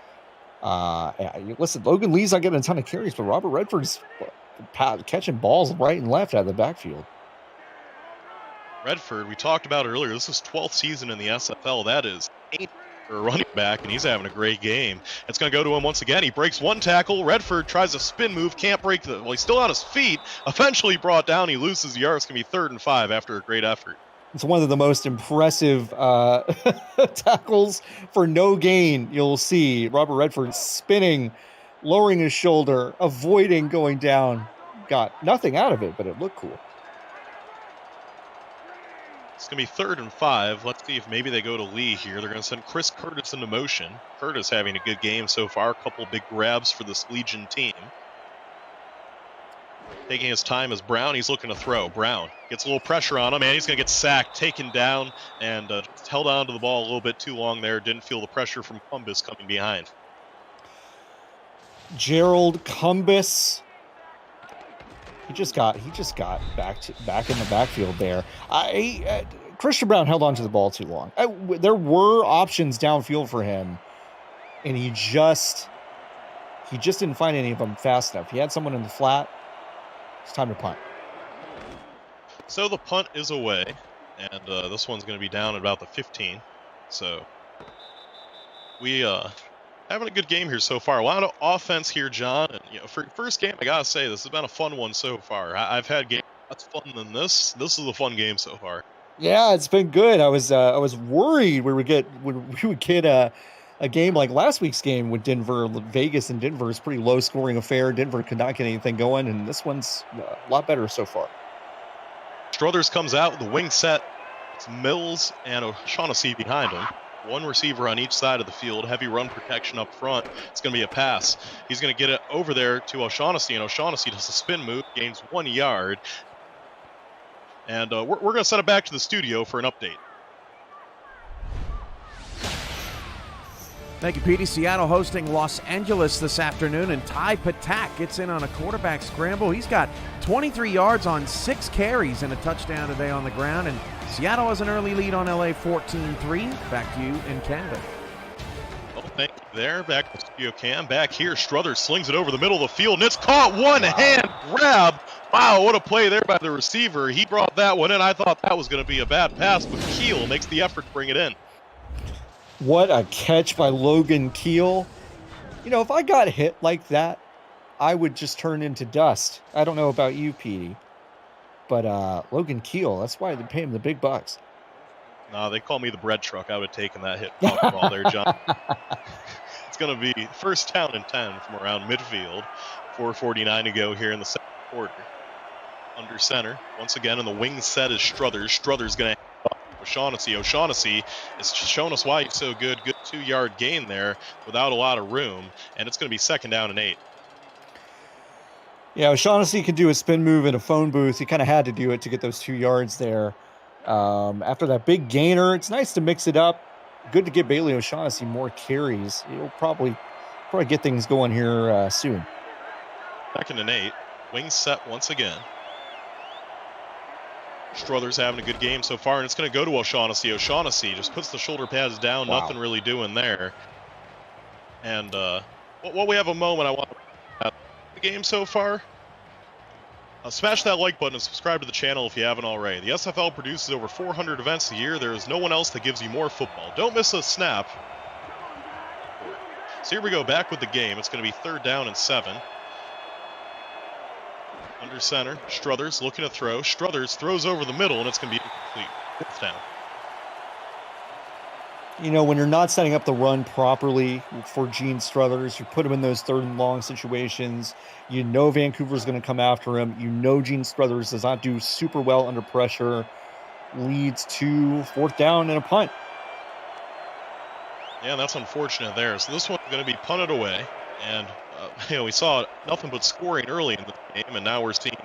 Listen, Logan Lee's not getting a ton of carries, but Robert Redford's catching balls right and left out of the backfield. Redford, we talked about earlier, this is 12th season in the SFL. That is 8 for a running back, and he's having a great game. It's going to go to him once again. He breaks one tackle. Redford tries a spin move, can't break he's still on his feet. Eventually brought down. He loses yards. It's going to be 3rd and 5 after a great effort. It's one of the most impressive tackles for no gain you'll see. Robert Redford spinning, lowering his shoulder, avoiding going down. Got nothing out of it, but it looked cool. It's going to be 3rd and 5. Let's see if maybe they go to Lee here. They're going to send Chris Curtis into motion. Curtis having a good game so far. A couple big grabs for this Legion team. Taking his time is Brown. He's looking to throw. Brown gets a little pressure on him, and he's going to get sacked, taken down, and held on to the ball a little bit too long there. Didn't feel the pressure from Cumbus coming behind. Gerald Cumbus. He just got back in the backfield there. Christian Brown held on to the ball too long. There were options downfield for him, and he just didn't find any of them fast enough. He had someone in the flat. It's time to punt. So the punt is away, and this one's going to be down at about the 15. So we having a good game here so far. A lot of offense here, John. And for first game, I gotta say this has been a fun one so far. I've had games that's fun than this. This is a fun game so far. Yeah, it's been good. I was worried we would get a game like last week's game with Denver. Vegas and Denver is pretty low scoring affair. Denver could not get anything going, and this one's a lot better so far. Struthers comes out with the wing set. It's Mills and O'Shaughnessy behind him. One receiver on each side of the field. Heavy run protection up front. It's going to be a pass. He's going to get it over there to O'Shaughnessy, and O'Shaughnessy does a spin move, gains 1 yard. And we're going to send it back to the studio for an update. Thank you, Petey. Seattle hosting Los Angeles this afternoon, and Ty Patak gets in on a quarterback scramble. He's got 23 yards on 6 carries and a touchdown today on the ground, and Seattle has an early lead on LA 14-3. Back to you in Canada. Well, thank you there. Back to Studio Cam. Back here, Struthers slings it over the middle of the field, and it's caught. One-hand grab. Wow, what a play there by the receiver. He brought that one in. I thought that was going to be a bad pass, but Keel makes the effort to bring it in. What a catch by Logan Keel. If I got hit like that, I would just turn into dust. I don't know about you, Petey. But Logan Keel, that's why they pay him the big bucks. No, they call me the bread truck. I would have taken that hit ball there, John. It's going to be first down and 10 from around midfield. 4:49 to go here in the second quarter. Under center. Once again, in the wing set is Struthers. Struthers going to O'Shaughnessy. O'Shaughnessy is showing us why he's so good. Good 2-yard gain there without a lot of room. And it's going to be 2nd down and 8. Yeah, O'Shaughnessy could do a spin move in a phone booth. He kind of had to do it to get those 2 yards there. After that big gainer, it's nice to mix it up. Good to get Bailey O'Shaughnessy more carries. He'll probably get things going here soon. 2nd and 8. Wing set once again. Struthers having a good game so far, and it's going to go to O'Shaughnessy. O'Shaughnessy just puts the shoulder pads down. Wow. Nothing really doing there. And while we have a moment, I want to the game so far. Smash that like button and subscribe to the channel if you haven't already. The SFL produces over 400 events a year. There is no one else that gives you more football. Don't miss a snap. So here we go, back with the game. It's going to be 3rd down and 7. Under center, Struthers looking to throw. Struthers throws over the middle, and it's going to be incomplete. 4th down. You know, when you're not setting up the run properly for Gene Struthers, you put him in those 3rd and long situations. You know Vancouver's going to come after him. You know Gene Struthers does not do super well under pressure. Leads to 4th down and a punt. Yeah, that's unfortunate there. So this one's going to be punted away. And, we saw nothing but scoring early in the game, and now we're seeing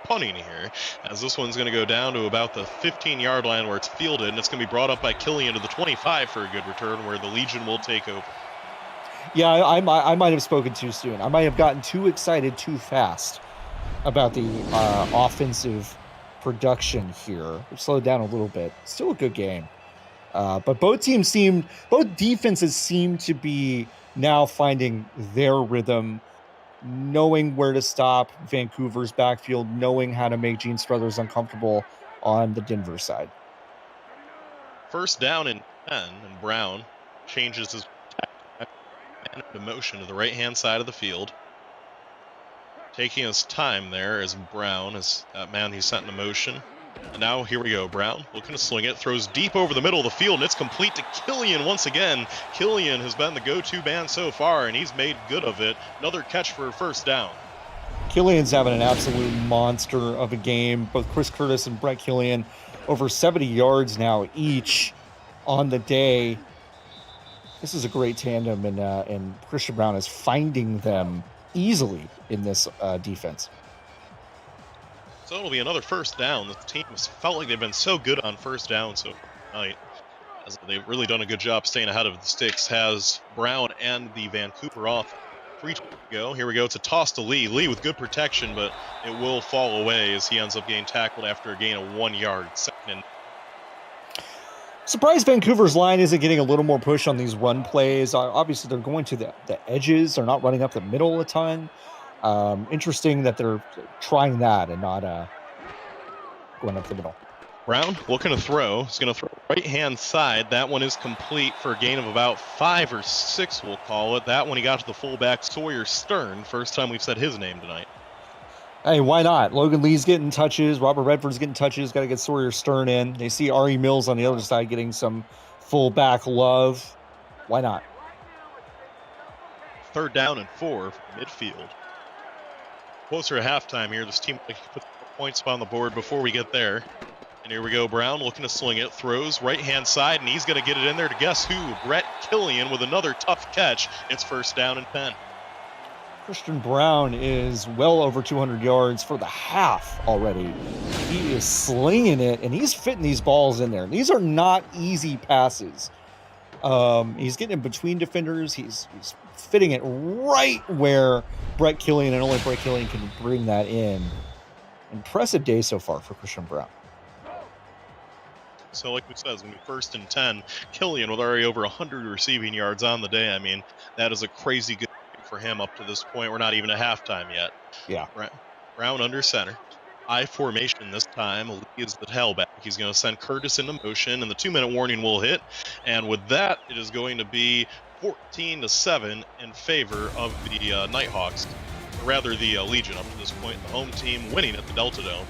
punting here, as this one's going to go down to about the 15-yard line where it's fielded, and it's going to be brought up by Killian to the 25 for a good return, where the Legion will take over. Yeah, I might have spoken too soon. I might have gotten too excited too fast about the offensive production here. We've slowed down a little bit. Still a good game. But both defenses seem to be now finding their rhythm, knowing where to stop Vancouver's backfield, knowing how to make Gene Struthers uncomfortable on the Denver side. 1st down and 10, and Brown changes his motion to the right-hand side of the field. Taking his time there as Brown is that man he's set in motion. And now here we go. Brown looking to sling it, throws deep over the middle of the field, and it's complete to Killian once again. Killian has been the go-to man so far, and he's made good of it. Another catch for a 1st down. Killian's having an absolute monster of a game. Both Chris Curtis and Brett Killian over 70 yards now each on the day. This is a great tandem, and Christian Brown is finding them easily in this defense. So it'll be another 1st down. The team has felt like they've been so good on 1st down so tonight, as they've really done a good job staying ahead of the sticks. Has Brown and the Vancouver offense. 3 to go. Here we go. It's a toss to Lee. Lee with good protection, but it will fall away as he ends up getting tackled after a gain of 1 yard. 2nd and... Surprised Vancouver's line isn't getting a little more push on these run plays. Obviously, they're going to the edges. They're not running up the middle a ton. Interesting that they're trying that and not going up the middle. Brown looking to throw. He's going to throw right-hand side. That one is complete for a gain of about 5 or 6, we'll call it. That one he got to the fullback, Sawyer Stern. First time we've said his name tonight. Hey, why not? Logan Lee's getting touches. Robert Redford's getting touches. Got to get Sawyer Stern in. They see Ari Mills on the other side getting some fullback love. Why not? 3rd down and 4 from midfield. Closer to halftime here. This team puts points on the board before we get there. And here we go. Brown looking to sling it. Throws right-hand side, and he's going to get it in there to guess who? Brett Killian with another tough catch. It's 1st down and 10. Christian Brown is well over 200 yards for the half already. He is slinging it, and he's fitting these balls in there. These are not easy passes. He's getting in between defenders. He's fitting it right where Brett Killian and only Brett Killian can bring that in. Impressive day so far for Christian Brown. So like we said, it's going to be 1st and 10. Killian with already over 100 receiving yards on the day. I mean, that is a crazy good for him up to this point. We're not even at halftime yet. Yeah. Brown under center. I formation this time. Lee is the tailback. He's going to send Curtis into motion, and the 2-minute warning will hit. And with that, it is going to be 14-7 in favor of the Nighthawks. Or rather, the Legion up to this point. The home team winning at the Delta Dome.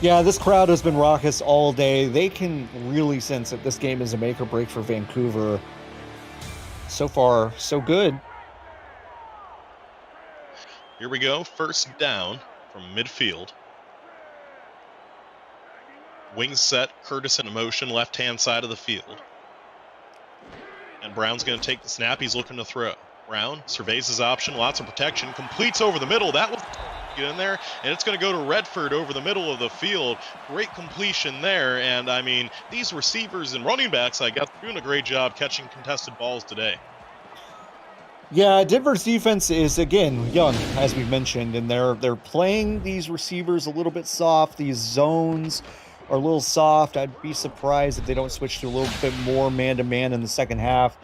Yeah, this crowd has been raucous all day. They can really sense that this game is a make or break for Vancouver. So far, so good. Here we go. 1st down from midfield. Wings set. Curtis in motion. Left-hand side of the field. And Brown's going to take the snap. He's looking to throw. Brown surveys his option. Lots of protection. Completes over the middle. That was get in there, and it's going to go to Redford over the middle of the field. Great completion there, and I mean, these receivers and running backs, I guess, are doing a great job catching contested balls today. Yeah, Denver's defense is, again, young, as we mentioned, and they're playing these receivers a little bit soft. These zones are a little soft. I'd be surprised if they don't switch to a little bit more man-to-man in the second half.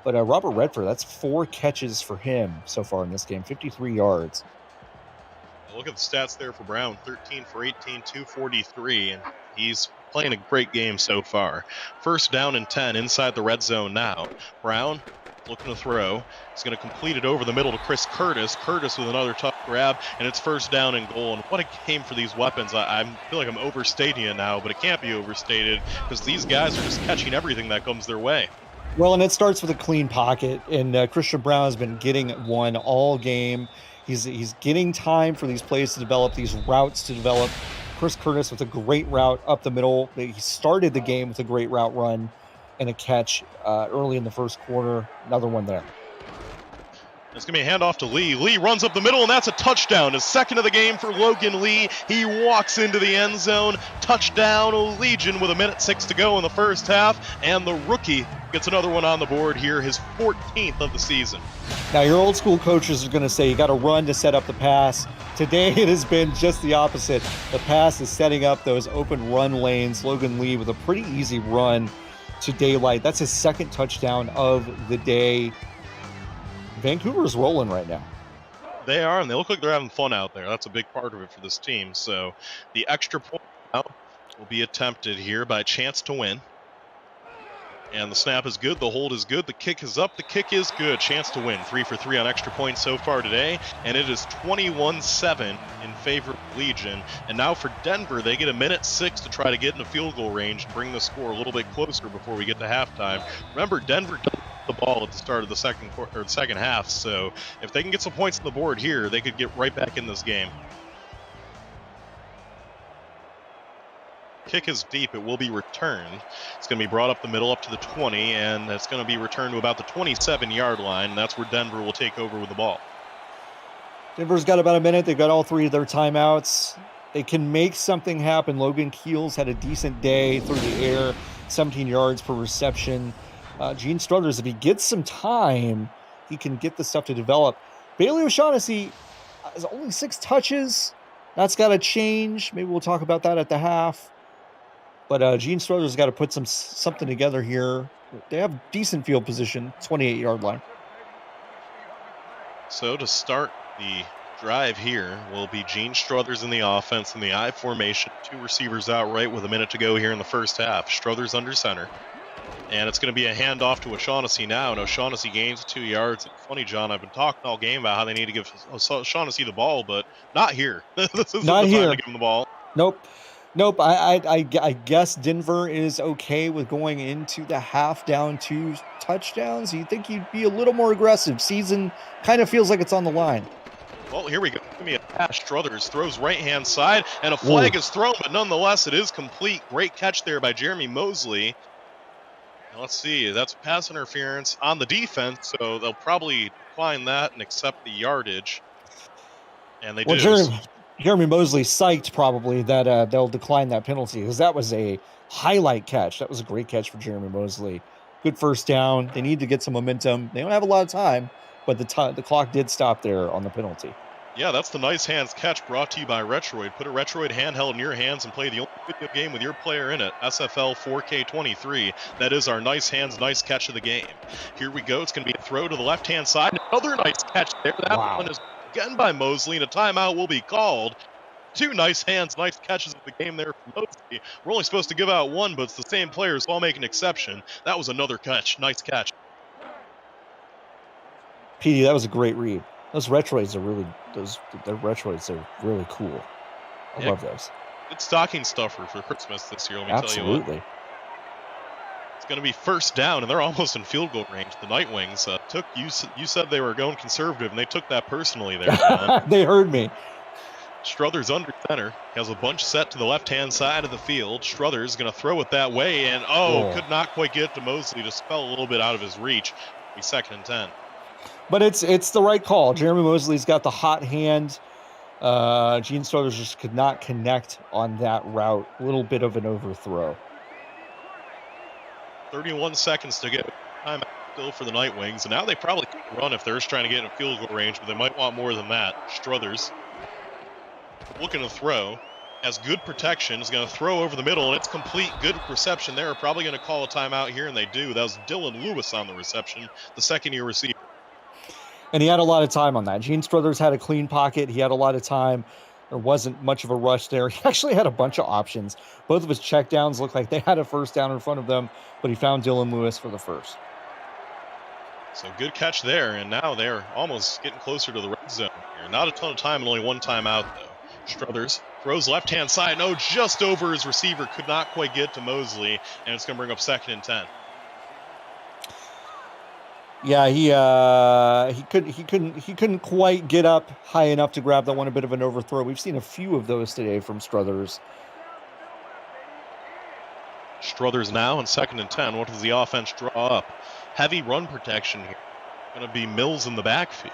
But Robert Redford, that's 4 catches for him so far in this game, 53 yards. Look at the stats there for Brown, 13 for 18, 243, and he's playing a great game so far. First down and 10 inside the red zone now. Brown looking to throw. He's going to complete it over the middle to Chris Curtis. Curtis with another tough grab, and it's first down and goal. And what a game for these weapons. I feel like I'm overstating it now, but it can't be overstated because these guys are just catching everything that comes their way. Well, and it starts with a clean pocket, and Christian Brown has been getting one all game. He's getting time for these plays to develop, these routes to develop. Chris Curtis with a great route up the middle. He started the game with a great route run and a catch early in the first quarter. Another one there. It's going to be a handoff to Lee. Lee runs up the middle, and that's a touchdown. His second of the game for Logan Lee. He walks into the end zone. Touchdown, Legion, with 1:06 to go in the first half. And the rookie gets another one on the board here, his 14th of the season. Now, your old school coaches are going to say you got to run to set up the pass. Today, it has been just the opposite. The pass is setting up those open run lanes. Logan Lee with a pretty easy run to daylight. That's his second touchdown of the day. Vancouver's rolling right now. They are, and they look like they're having fun out there. That's a big part of it for this team. So the extra point now will be attempted here by Chance to Win. And the snap is good. The hold is good. The kick is up. The kick is good. Chance to Win. 3 for 3 on extra points so far today. And it is 21-7 in favor of Legion. And now for Denver, they get 1:06 to try to get into field goal range and bring the score a little bit closer before we get to halftime. Remember, Denver doesn't have the ball at the start of the second half. So if they can get some points on the board here, they could get right back in this game. Kick is deep. It will be returned. It's going to be brought up the middle up to the 20, and it's going to be returned to about the 27-yard line. And that's where Denver will take over with the ball. Denver's got about a minute. They've got all 3 of their timeouts. They can make something happen. Logan Keels had a decent day through the air, 17 yards per reception. Gene Struthers, if he gets some time, he can get the stuff to develop. Bailey O'Shaughnessy has only 6 touches. That's got to change. Maybe we'll talk about that at the half. But Gene Struthers got to put something together here. They have decent field position, 28-yard line. So to start the drive here will be Gene Struthers in the offense in the I formation. 2 receivers out right with a minute to go here in the first half. Struthers under center. And it's going to be a handoff to O'Shaughnessy now, and O'Shaughnessy gains 2 yards. It's funny, John, I've been talking all game about how they need to give O'Shaughnessy the ball, but not here. This isn't not the here. time to give him the ball. Nope. I guess Denver is okay with going into the half down 2 touchdowns. You'd think you'd be a little more aggressive. Season kind of feels like it's on the line. Well, here we go. Give me a pass. Struthers throws right-hand side, and a flag is thrown, but nonetheless, it is complete. Great catch there by Jeremy Mosley. Now, let's see. That's pass interference on the defense, so they'll probably decline that and accept the yardage. And they do. Jeremy Mosley psyched probably that they'll decline that penalty because that was a highlight catch. That was a great catch for Jeremy Mosley. Good first down. They need to get some momentum. They don't have a lot of time, but the clock did stop there on the penalty. Yeah, that's the Nice Hands catch brought to you by Retroid. Put a Retroid handheld in your hands and play the only video game with your player in it. SFL 4K23. That is our Nice Hands nice catch of the game. Here we go. It's going to be a throw to the left-hand side. Another nice catch there. That one is again by Mosley, and a timeout will be called. 2 nice hands, nice catches of the game there for Mosley. We're only supposed to give out 1, but it's the same players, so I'll make an exception. That was another catch. Nice catch. PD, that was a great read. Those Retroids are really cool. I love those. Good stocking stuffer for Christmas this year, let me tell you what. Absolutely. It's going to be first down, and they're almost in field goal range. The Night Wings you said they were going conservative, and they took that personally there, John. They heard me. Struthers under center. Has a bunch set to the left-hand side of the field. Struthers going to throw it that way, and could not quite get it to Mosley. Just fell a little bit out of his reach. It'll be 2nd and 10. But it's the right call. Jeremy Mosley's got the hot hand. Gene Struthers just could not connect on that route. A little bit of an overthrow. 31 seconds to get time still for the Night Wings. And now they probably could run if they're just trying to get in a field goal range, but they might want more than that. Struthers looking to throw. Has good protection. Is going to throw over the middle, and it's complete. Good reception there. Probably going to call a timeout here, and they do. That was Dylan Lewis on the reception, the second-year receiver. And he had a lot of time on that. Gene Struthers had a clean pocket. He had a lot of time. There wasn't much of a rush there. He actually had a bunch of options. Both of his checkdowns looked like they had a first down in front of them, but he found Dylan Lewis for the first. So good catch there, and now they're almost getting closer to the red zone here. Not a ton of time and only one timeout, though. Struthers throws left-hand side. No, just over his receiver. Could not quite get to Mosley, and it's going to bring up 2nd and 10. Yeah, he couldn't quite get up high enough to grab that one. A bit of an overthrow. We've seen a few of those today from Struthers. Struthers now in 2nd and 10. What does the offense draw up? Heavy run protection here. Going to be Mills in the backfield.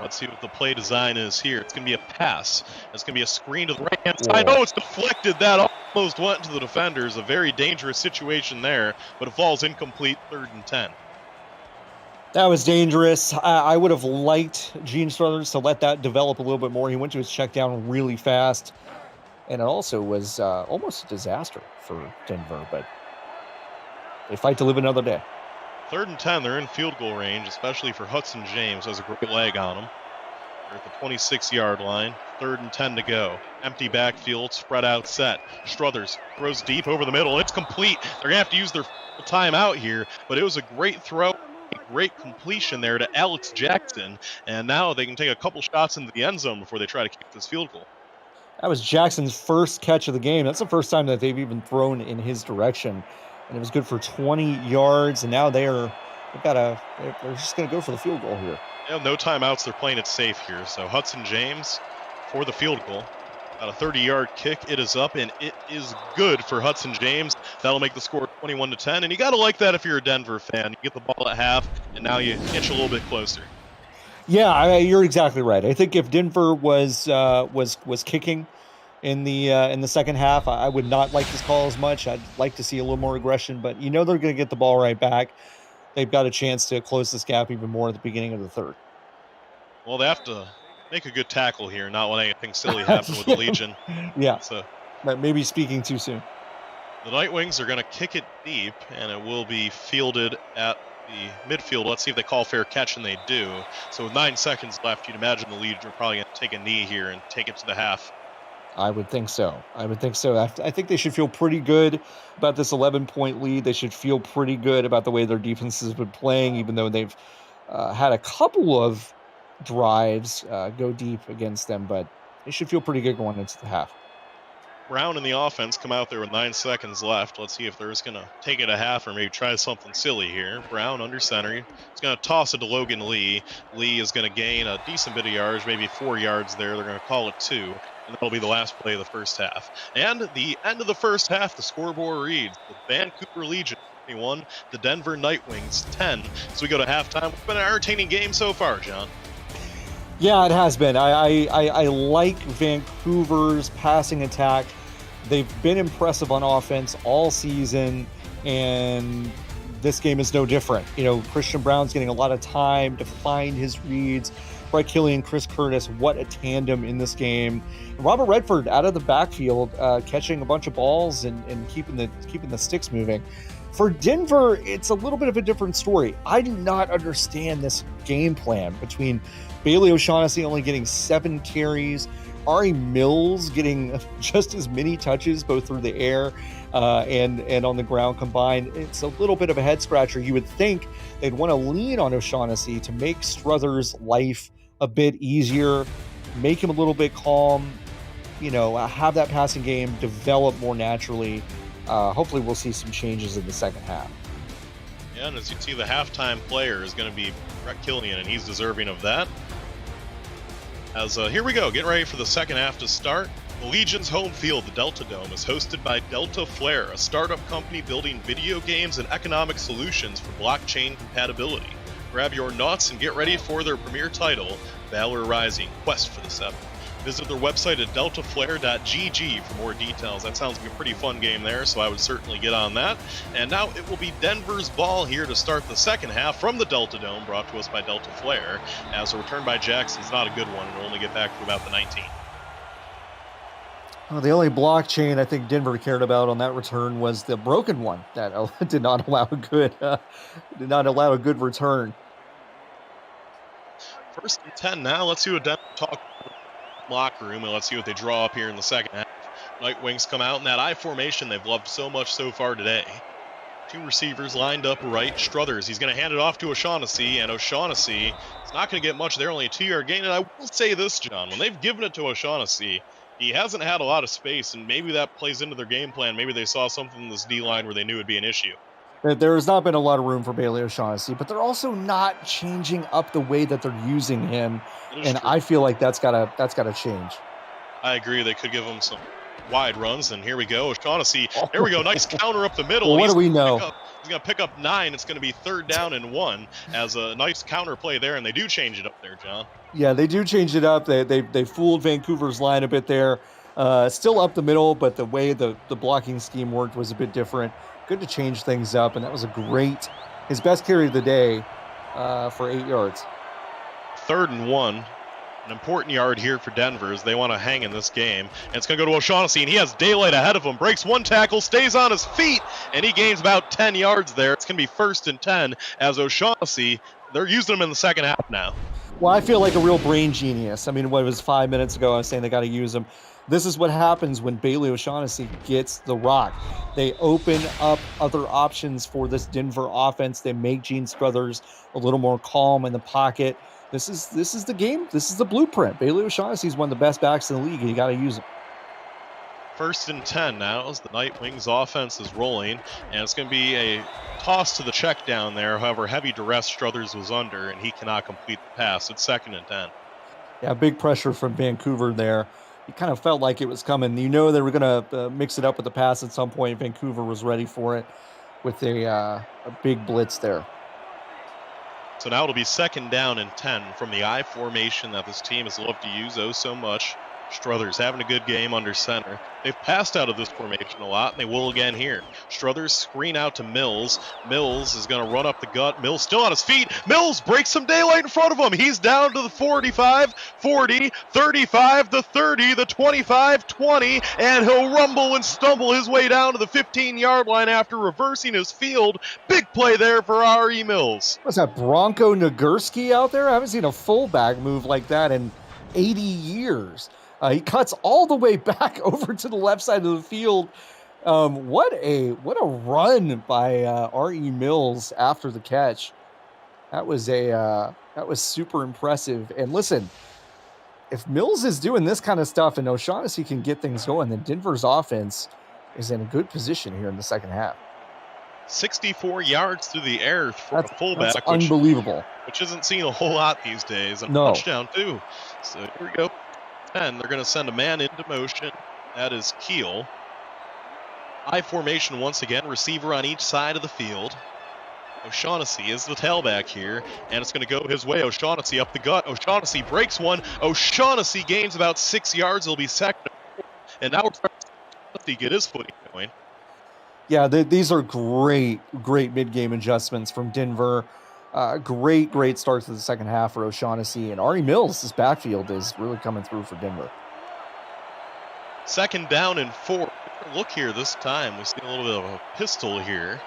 Let's see what the play design is here. It's going to be a pass. It's going to be a screen to the right-hand side. Oh, it's deflected. That almost went to the defenders. A very dangerous situation there, but it falls incomplete. 3rd and 10. That was dangerous. I would have liked Gene Struthers to let that develop a little bit more. He went to his check down really fast, and it also was almost a disaster for Denver, but they fight to live another day. 3rd and 10, they're in field goal range, especially for Hudson James. Has a great leg on him. They're at the 26-yard line. 3rd and 10 to go. Empty backfield, spread out set. Struthers throws deep over the middle. It's complete. They're going to have to use their timeout here, but it was a great throw. Great completion there to Alex Jackson, and now they can take a couple shots into the end zone before they try to kick this field goal. That was Jackson's first catch of the game. That's the first time that they've even thrown in his direction, and it was good for 20 yards. And now they're just going to go for the field goal here. Yeah, no timeouts. They're playing it safe here. So Hudson James for the field goal. Got a 30-yard kick. It is up, and it is good for Hudson James. That'll make the score 21-10, and you got to like that if you're a Denver fan. You get the ball at half, and now you inch a little bit closer. Yeah, you're exactly right. I think if Denver was kicking in the second half, I would not like this call as much. I'd like to see a little more aggression, but they're going to get the ball right back. They've got a chance to close this gap even more at the beginning of the third. Well, they have to make a good tackle here, not let anything silly happen with the Legion. Yeah, so maybe speaking too soon. The Night Wings are going to kick it deep, and it will be fielded at the midfield. Let's see if they call fair catch, and they do. So with 9 seconds left, you'd imagine the Legion are probably going to take a knee here and take it to the half. I would think so. I think they should feel pretty good about this 11-point lead. They should feel pretty good about the way their defense has been playing, even though they've had a couple of drives go deep against them, but they should feel pretty good going into the half. Brown and the offense come out there with 9 seconds left. Let's see if they're just going to take it a half or maybe try something silly here. Brown under center. He's going to toss it to Logan Lee. Lee is going to gain a decent bit of yards, maybe 4 yards there. They're going to call it 2, and that'll be the last play of the first half. And at the end of the first half, the scoreboard reads the Vancouver Legion 21, the Denver Night Wings 10. So we go to halftime. It's been an entertaining game so far, John. Yeah, it has been. I like Vancouver's passing attack. They've been impressive on offense all season, and this game is no different. Christian Brown's getting a lot of time to find his reads. Brett Killian, Chris Curtis, what a tandem in this game. Robert Redford out of the backfield, catching a bunch of balls and keeping the sticks moving. For Denver, it's a little bit of a different story. I do not understand this game plan between Bailey O'Shaughnessy only getting 7 carries, Ari Mills getting just as many touches both through the air and on the ground combined. It's a little bit of a head scratcher. You would think they'd want to lean on O'Shaughnessy to make Struthers' life a bit easier, make him a little bit calm, have that passing game develop more naturally. Hopefully we'll see some changes in the second half. Yeah, and as you see, the halftime player is going to be Brett Killian, and he's deserving of that. As here we go, getting ready for the second half to start. The Legion's home field, the Delta Dome, is hosted by Delta Flare, a startup company building video games and economic solutions for blockchain compatibility. Grab your nuts and get ready for their premier title, Valor Rising: Quest for the Seven. Visit their website at deltaflare.gg for more details. That sounds like a pretty fun game there, so I would certainly get on that. And now it will be Denver's ball here to start the second half from the Delta Dome, brought to us by Delta Flare, as a return by Jackson's not a good one, and will only get back to about the 19. Well, the only blockchain I think Denver cared about on that return was the broken one that did not allow a good return. 1st and 10 now. Let's see what Denver talk locker room, and let's see what they draw up here in the second half. Night Wings come out in that I formation they've loved so much so far today. Two receivers lined up right. Struthers, he's going to hand it off to O'Shaughnessy, and O'Shaughnessy is not going to get much there, only a 2-yard gain. And I will say this, John, when they've given it to O'Shaughnessy, he hasn't had a lot of space, and maybe that plays into their game plan. Maybe they saw something in this D-line where they knew it would be an issue. There has not been a lot of room for Bailey O'Shaughnessy, but they're also not changing up the way that they're using him, and True. I feel like that's gotta change. I agree. They could give him some wide runs, and here we go. O'Shaughnessy, there we go. Nice counter up the middle. Well, what do we know? He's going to pick up 9. It's going to be 3rd down and 1 as a nice counter play there, and they do change it up there, John. Yeah, they do change it up. They fooled Vancouver's line a bit there. Still up the middle, but the way the blocking scheme worked was a bit different. Good to change things up, and that was his best carry of the day for 8 yards. 3rd and 1. An important yard here for Denver as they want to hang in this game. And it's going to go to O'Shaughnessy, and he has daylight ahead of him. Breaks one tackle, stays on his feet, and he gains about 10 yards there. It's going to be 1st and 10 as O'Shaughnessy, they're using him in the second half now. Well, I feel like a real brain genius. I mean, what was 5 minutes ago, I was saying they got to use him. This is what happens when Bailey O'Shaughnessy gets the rock. They open up other options for this Denver offense. They make Gene Struthers a little more calm in the pocket. This is the game. This is the blueprint. Bailey O'Shaughnessy is one of the best backs in the league, and you got to use him. 1st and 10 now as the Night Wings offense is rolling, and it's going to be a toss to the check down there. However, heavy duress Struthers was under, and he cannot complete the pass. It's 2nd and 10. Yeah, big pressure from Vancouver there. You kind of felt like it was coming. You know they were going to mix it up with the pass at some point. Vancouver was ready for it with a big blitz there. So now it'll be 2nd down and 10 from the I formation that this team has loved to use so much. Struthers having a good game under center. They've passed out of this formation a lot, and they will again here. Struthers screen out to Mills. Mills is going to run up the gut. Mills still on his feet. Mills breaks some daylight in front of him. He's down to the 45, 40, 35, the 30, the 25, 20, and he'll rumble and stumble his way down to the 15-yard line after reversing his field. Big play there for R.E. Mills. What's that, Bronco Nagurski out there? I haven't seen a fullback move like that in 80 years. He cuts all the way back over to the left side of the field. What a run by R.E. Mills after the catch. That was super impressive. And listen, if Mills is doing this kind of stuff and O'Shaughnessy can get things going, then Denver's offense is in a good position here in the second half. 64 yards through the air for a fullback. That's unbelievable. Which isn't seen a whole lot these days. And no. A touchdown, too. So here we go. 10, they're going to send a man into motion. That is Keel. I formation once again, receiver on each side of the field. O'Shaughnessy is the tailback here, and it's going to go his way. O'Shaughnessy up the gut. O'Shaughnessy breaks one. O'Shaughnessy gains about 6 yards. It'll be 2nd. And now we're starting to get his footing going. Yeah, these are great mid-game adjustments from Denver. Great start to the second half for O'Shaughnessy, and R.E. Mills, this backfield is really coming through for Denver. 2nd down and 4. Look here this time. We see a little bit of a pistol here.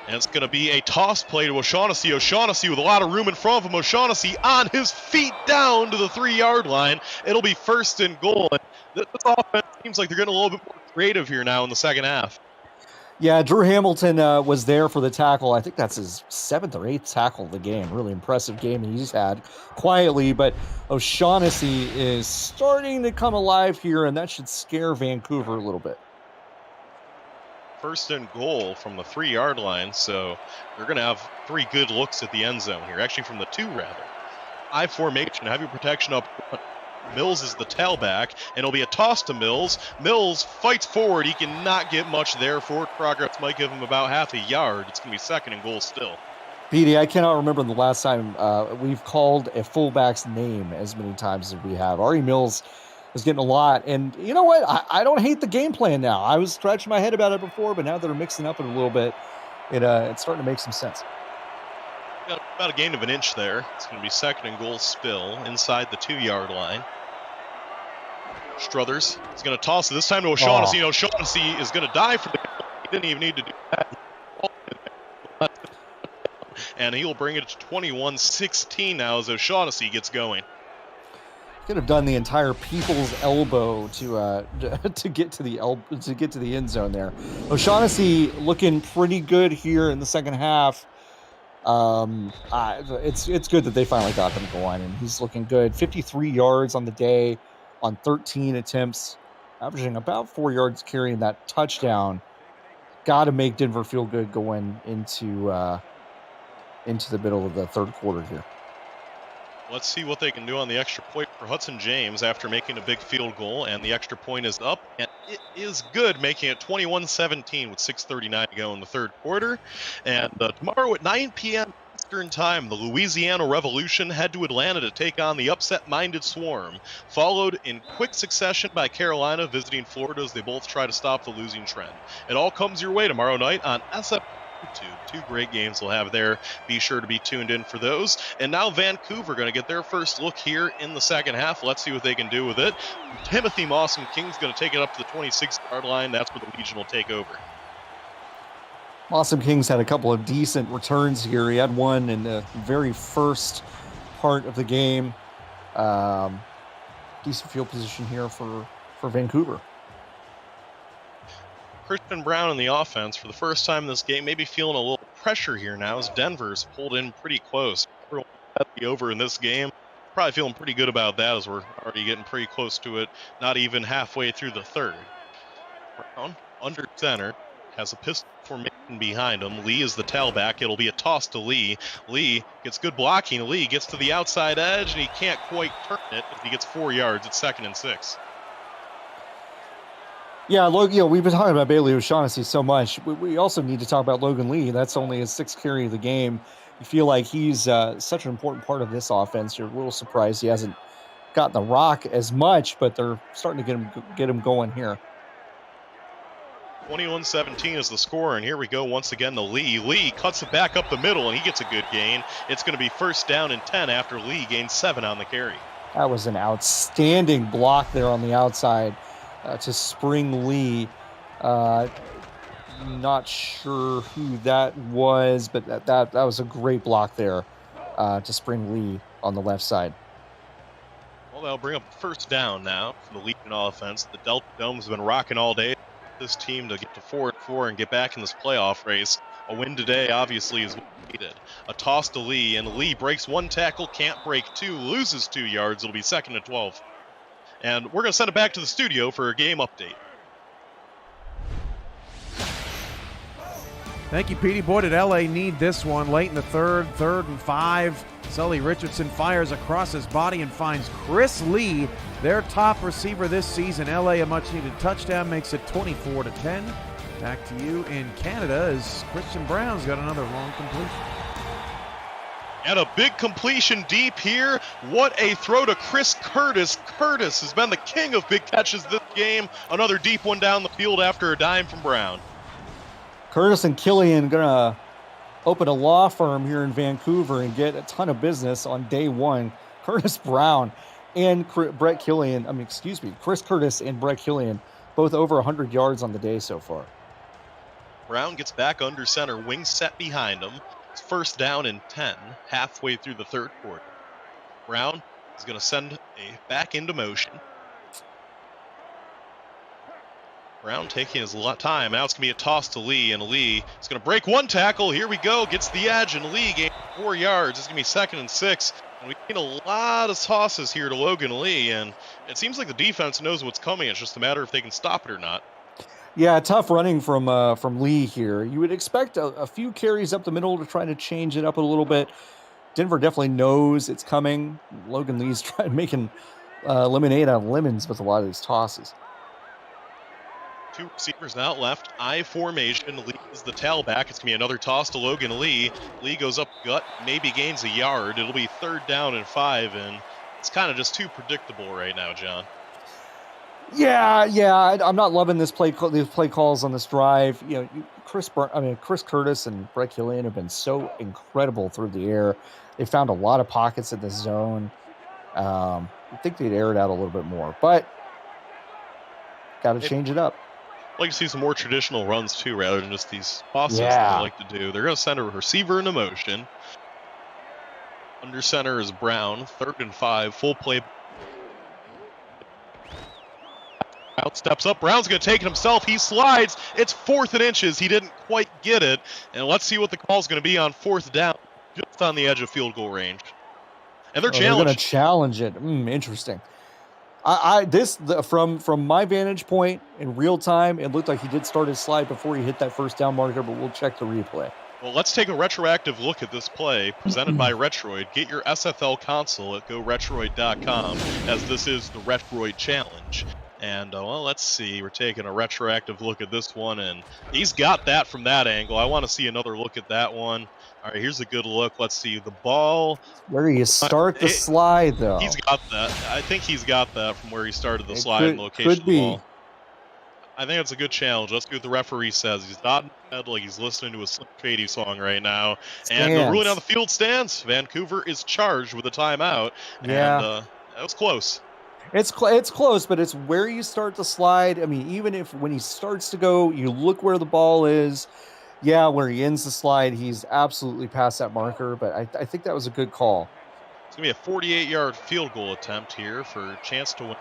And it's going to be a toss play to O'Shaughnessy. O'Shaughnessy with a lot of room in front of him. O'Shaughnessy on his feet down to the 3-yard line. It'll be 1st and goal. And this offense seems like they're getting a little bit more creative here now in the second half. Yeah, Drew Hamilton was there for the tackle. I think that's his 7th or 8th tackle of the game. Really impressive game he's had quietly, but O'Shaughnessy is starting to come alive here, and that should scare Vancouver a little bit. 1st and goal from the 3-yard line, so they're going to have 3 good looks at the end zone here. Actually, from the 2, rather. I formation, heavy protection up front. Mills is the tailback, and it'll be a toss to Mills. Mills fights forward. He cannot get much there. Forward progress might give him about half a yard. It's going to be 2nd and goal still. Petey, I cannot remember the last time we've called a fullback's name as many times as we have. R.E. Mills is getting a lot, and you know what? I don't hate the game plan now. I was scratching my head about it before, but now that they're mixing up it a little bit, it's starting to make some sense. Got about a gain of an inch there. It's going to be 2nd and goal still inside the 2-yard line. Struthers is going to toss it this time to O'Shaughnessy. O'Shaughnessy is going to die for the goal. He didn't even need to do that. And he'll bring it to 21-16 now as O'Shaughnessy gets going. Could have done the entire people's elbow to get to the end zone there. O'Shaughnessy looking pretty good here in the second half. It's good that they finally got him going, and he's looking good. 53 yards on the day on 13 attempts, averaging about 4 yards carrying that touchdown. Got to make Denver feel good going into the middle of the third quarter here. Let's see what they can do on the extra point for Hudson James after making a big field goal, and the extra point is up, and it is good, making it 21-17 with 6:39 to go in the third quarter. And tomorrow at 9 p.m. Eastern Time, the Louisiana Revolution head to Atlanta to take on the upset-minded Swarm, followed in quick succession by Carolina visiting Florida as they both try to stop the losing trend. It all comes your way tomorrow night on SFL. Two great games we'll have there. Be sure to be tuned in for those. And now Vancouver going to get their first look here in the second half. Let's see what they can do with it. Timothy Mawsome King's going to take it up to the 26-yard line. That's where the Legion will take over. Mawsome King's had a couple of decent returns here. He had one in the very first part of the game. Decent field position here for Vancouver. Christian Brown in the offense for the first time in this game, maybe feeling a little pressure here now as Denver's pulled in pretty close. Everyone had to be over in this game. Probably feeling pretty good about that as we're already getting pretty close to it, not even halfway through the third. Brown under center, has a pistol formation behind him. Lee is the tailback. It'll be a toss to Lee. Lee gets good blocking. Lee gets to the outside edge, and he can't quite turn it as he gets 4 yards. It's 2nd and 6. Yeah, we've been talking about Bailey O'Shaughnessy so much. We also need to talk about Logan Lee. That's only his 6th carry of the game. You feel like he's such an important part of this offense. You're a little surprised he hasn't gotten the rock as much, but they're starting to get him going here. 21-17 is the score, and here we go once again to Lee. Lee cuts it back up the middle, and he gets a good gain. It's going to be 1st down and 10 after Lee gains 7 on the carry. That was an outstanding block there on the outside. To spring Lee. Not sure who that was, but that was a great block there to spring Lee on the left side. Well, they'll bring up 1st down now for the Legion offense. The Delta Dome's been rocking all day. This team to get to 4-4 and get back in this playoff race. A win today, obviously, is what needed. A toss to Lee, and Lee breaks 1 tackle, can't break 2, loses 2 yards. It'll be 2nd and 12. And we're going to send it back to the studio for a game update. Thank you, Petey. Boy, did LA need this one. Late in the third and 5. Sully Richardson fires across his body and finds Chris Lee, their top receiver this season. LA, a much-needed touchdown, makes it 24-10. Back to you in Canada as Christian Brown's got another long completion. And a big completion deep here. What a throw to Chris Curtis. Curtis has been the king of big catches this game. Another deep one down the field after a dime from Brown. Curtis and Killian going to open a law firm here in Vancouver and get a ton of business on day one. Curtis Brown and Chris Curtis and Brett Killian, both over 100 yards on the day so far. Brown gets back under center, wings set behind him. It's 1st down and 10, halfway through the third quarter. Brown is going to send a back into motion. Brown taking his time. Now it's going to be a toss to Lee, and Lee is going to break 1 tackle. Here we go. Gets the edge, and Lee gains 4 yards. It's going to be 2nd and 6. And we've seen a lot of tosses here to Logan Lee, and it seems like the defense knows what's coming. It's just a matter if they can stop it or not. Yeah, tough running from Lee here. You would expect a few carries up the middle to try to change it up a little bit. Denver definitely knows it's coming. Logan Lee's making lemonade out of lemons with a lot of these tosses. 2 receivers out left. I formation. Lee is the tailback. It's going to be another toss to Logan Lee. Lee goes up gut, maybe gains a yard. It'll be 3rd down and 5, and it's kind of just too predictable right now, John. Yeah, I'm not loving these play calls on this drive. You know, Chris Curtis and Brett Killian have been so incredible through the air. They found a lot of pockets in this zone. I think they'd air it out a little bit more, but got to change it up. I'd like to see some more traditional runs too, rather than just these tosses that they like to do. They're going to send a receiver into motion. Under center is Brown, 3rd and 5, full play. Out steps up. Brown's going to take it himself. He slides. It's 4th and inches. He didn't quite get it. And let's see what the call's going to be on 4th down, just on the edge of field goal range. And they're going to challenge it. Interesting. From my vantage point in real time, it looked like he did start his slide before he hit that first down marker, but we'll check the replay. Well, let's take a retroactive look at this play presented by Retroid. Get your SFL console at GoRetroid.com, as this is the Retroid Challenge. And, well, let's see. We're taking a retroactive look at this one, and he's got that from that angle. I want to see another look at that one. All right, here's a good look. Let's see. The ball. Where you start the slide, though. He's got that. I think he's got that from where he started the slide location of the ball. I think it's a good challenge. Let's see what the referee says. He's nodding his head like he's listening to a Slim Shady song right now. And the ruling on the field stands. Vancouver is charged with a timeout. Yeah. And that was close. It's close, but it's where you start the slide. I mean, even if when he starts to go, you look where the ball is. Yeah, where he ends the slide, he's absolutely past that marker. But I think that was a good call. It's going to be a 48-yard field goal attempt here for a chance to win.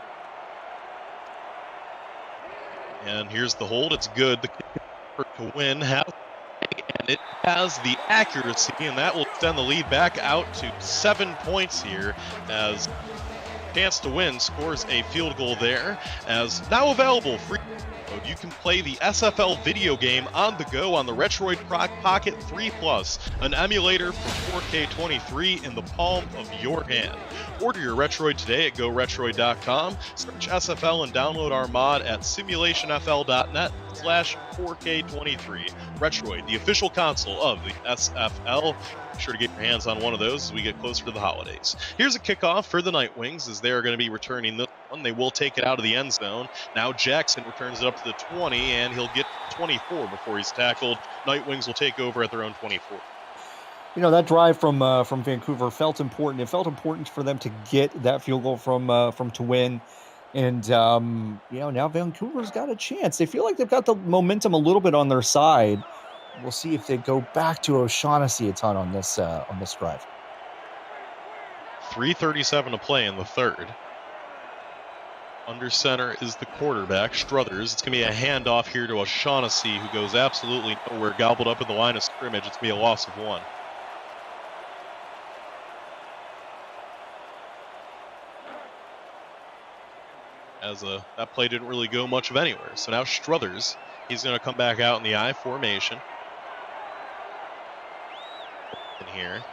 And here's the hold. It's good. The kicker to win has, and it has the accuracy, and that will extend the lead back out to 7 points here as Chance to Win scores a field goal there. As now available free. You can play the SFL video game on the go on the Retroid Pocket 3 Plus, an emulator for 4K23 in the palm of your hand. Order your Retroid today at GoRetroid.com. Search SFL and download our mod at Simulationfl.net/4K23. Retroid, the official console of the SFL. Be sure to get your hands on one of those as we get closer to the holidays. Here's a kickoff for the Night Wings as they're going to be returning this one. They will take it out of the end zone. Now Jackson returns it up to the 20, and he'll get 24 before he's tackled. Night Wings will take over at their own 24. You know, that drive from Vancouver felt important. It felt important for them to get that field goal from to win. And, now Vancouver's got a chance. They feel like they've got the momentum a little bit on their side. We'll see if they go back to O'Shaughnessy a ton on this drive. 3:37 to play in the third. Under center is the quarterback, Struthers. It's going to be a handoff here to O'Shaughnessy, who goes absolutely nowhere, gobbled up at the line of scrimmage. It's going to be a loss of 1. As that play didn't really go much of anywhere. So now Struthers, he's going to come back out in the I formation. In here.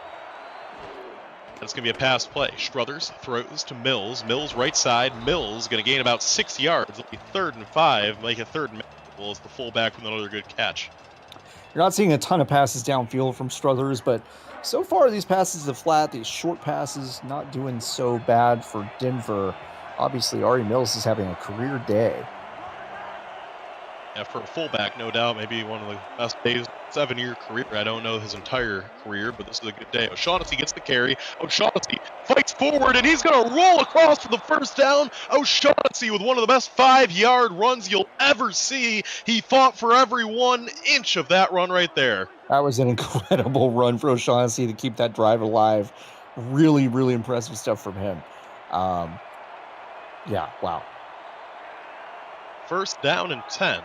That's going to be a pass play. Struthers throws to Mills. Mills right side. Mills going to gain about 6 yards. It'll be 3rd and 5. Make it 3rd and manageable as the fullback with another good catch. You're not seeing a ton of passes downfield from Struthers, but so far these passes are flat. These short passes not doing so bad for Denver. Obviously, Ari Mills is having a career day. Yeah, for a fullback, no doubt, maybe one of the best days, 7-year career. I don't know his entire career, but this is a good day. O'Shaughnessy gets the carry. O'Shaughnessy fights forward, and he's going to roll across for the first down. O'Shaughnessy with one of the best 5-yard runs you'll ever see. He fought for every 1 inch of that run right there. That was an incredible run for O'Shaughnessy to keep that drive alive. Really, really impressive stuff from him. Yeah, wow. 1st down and 10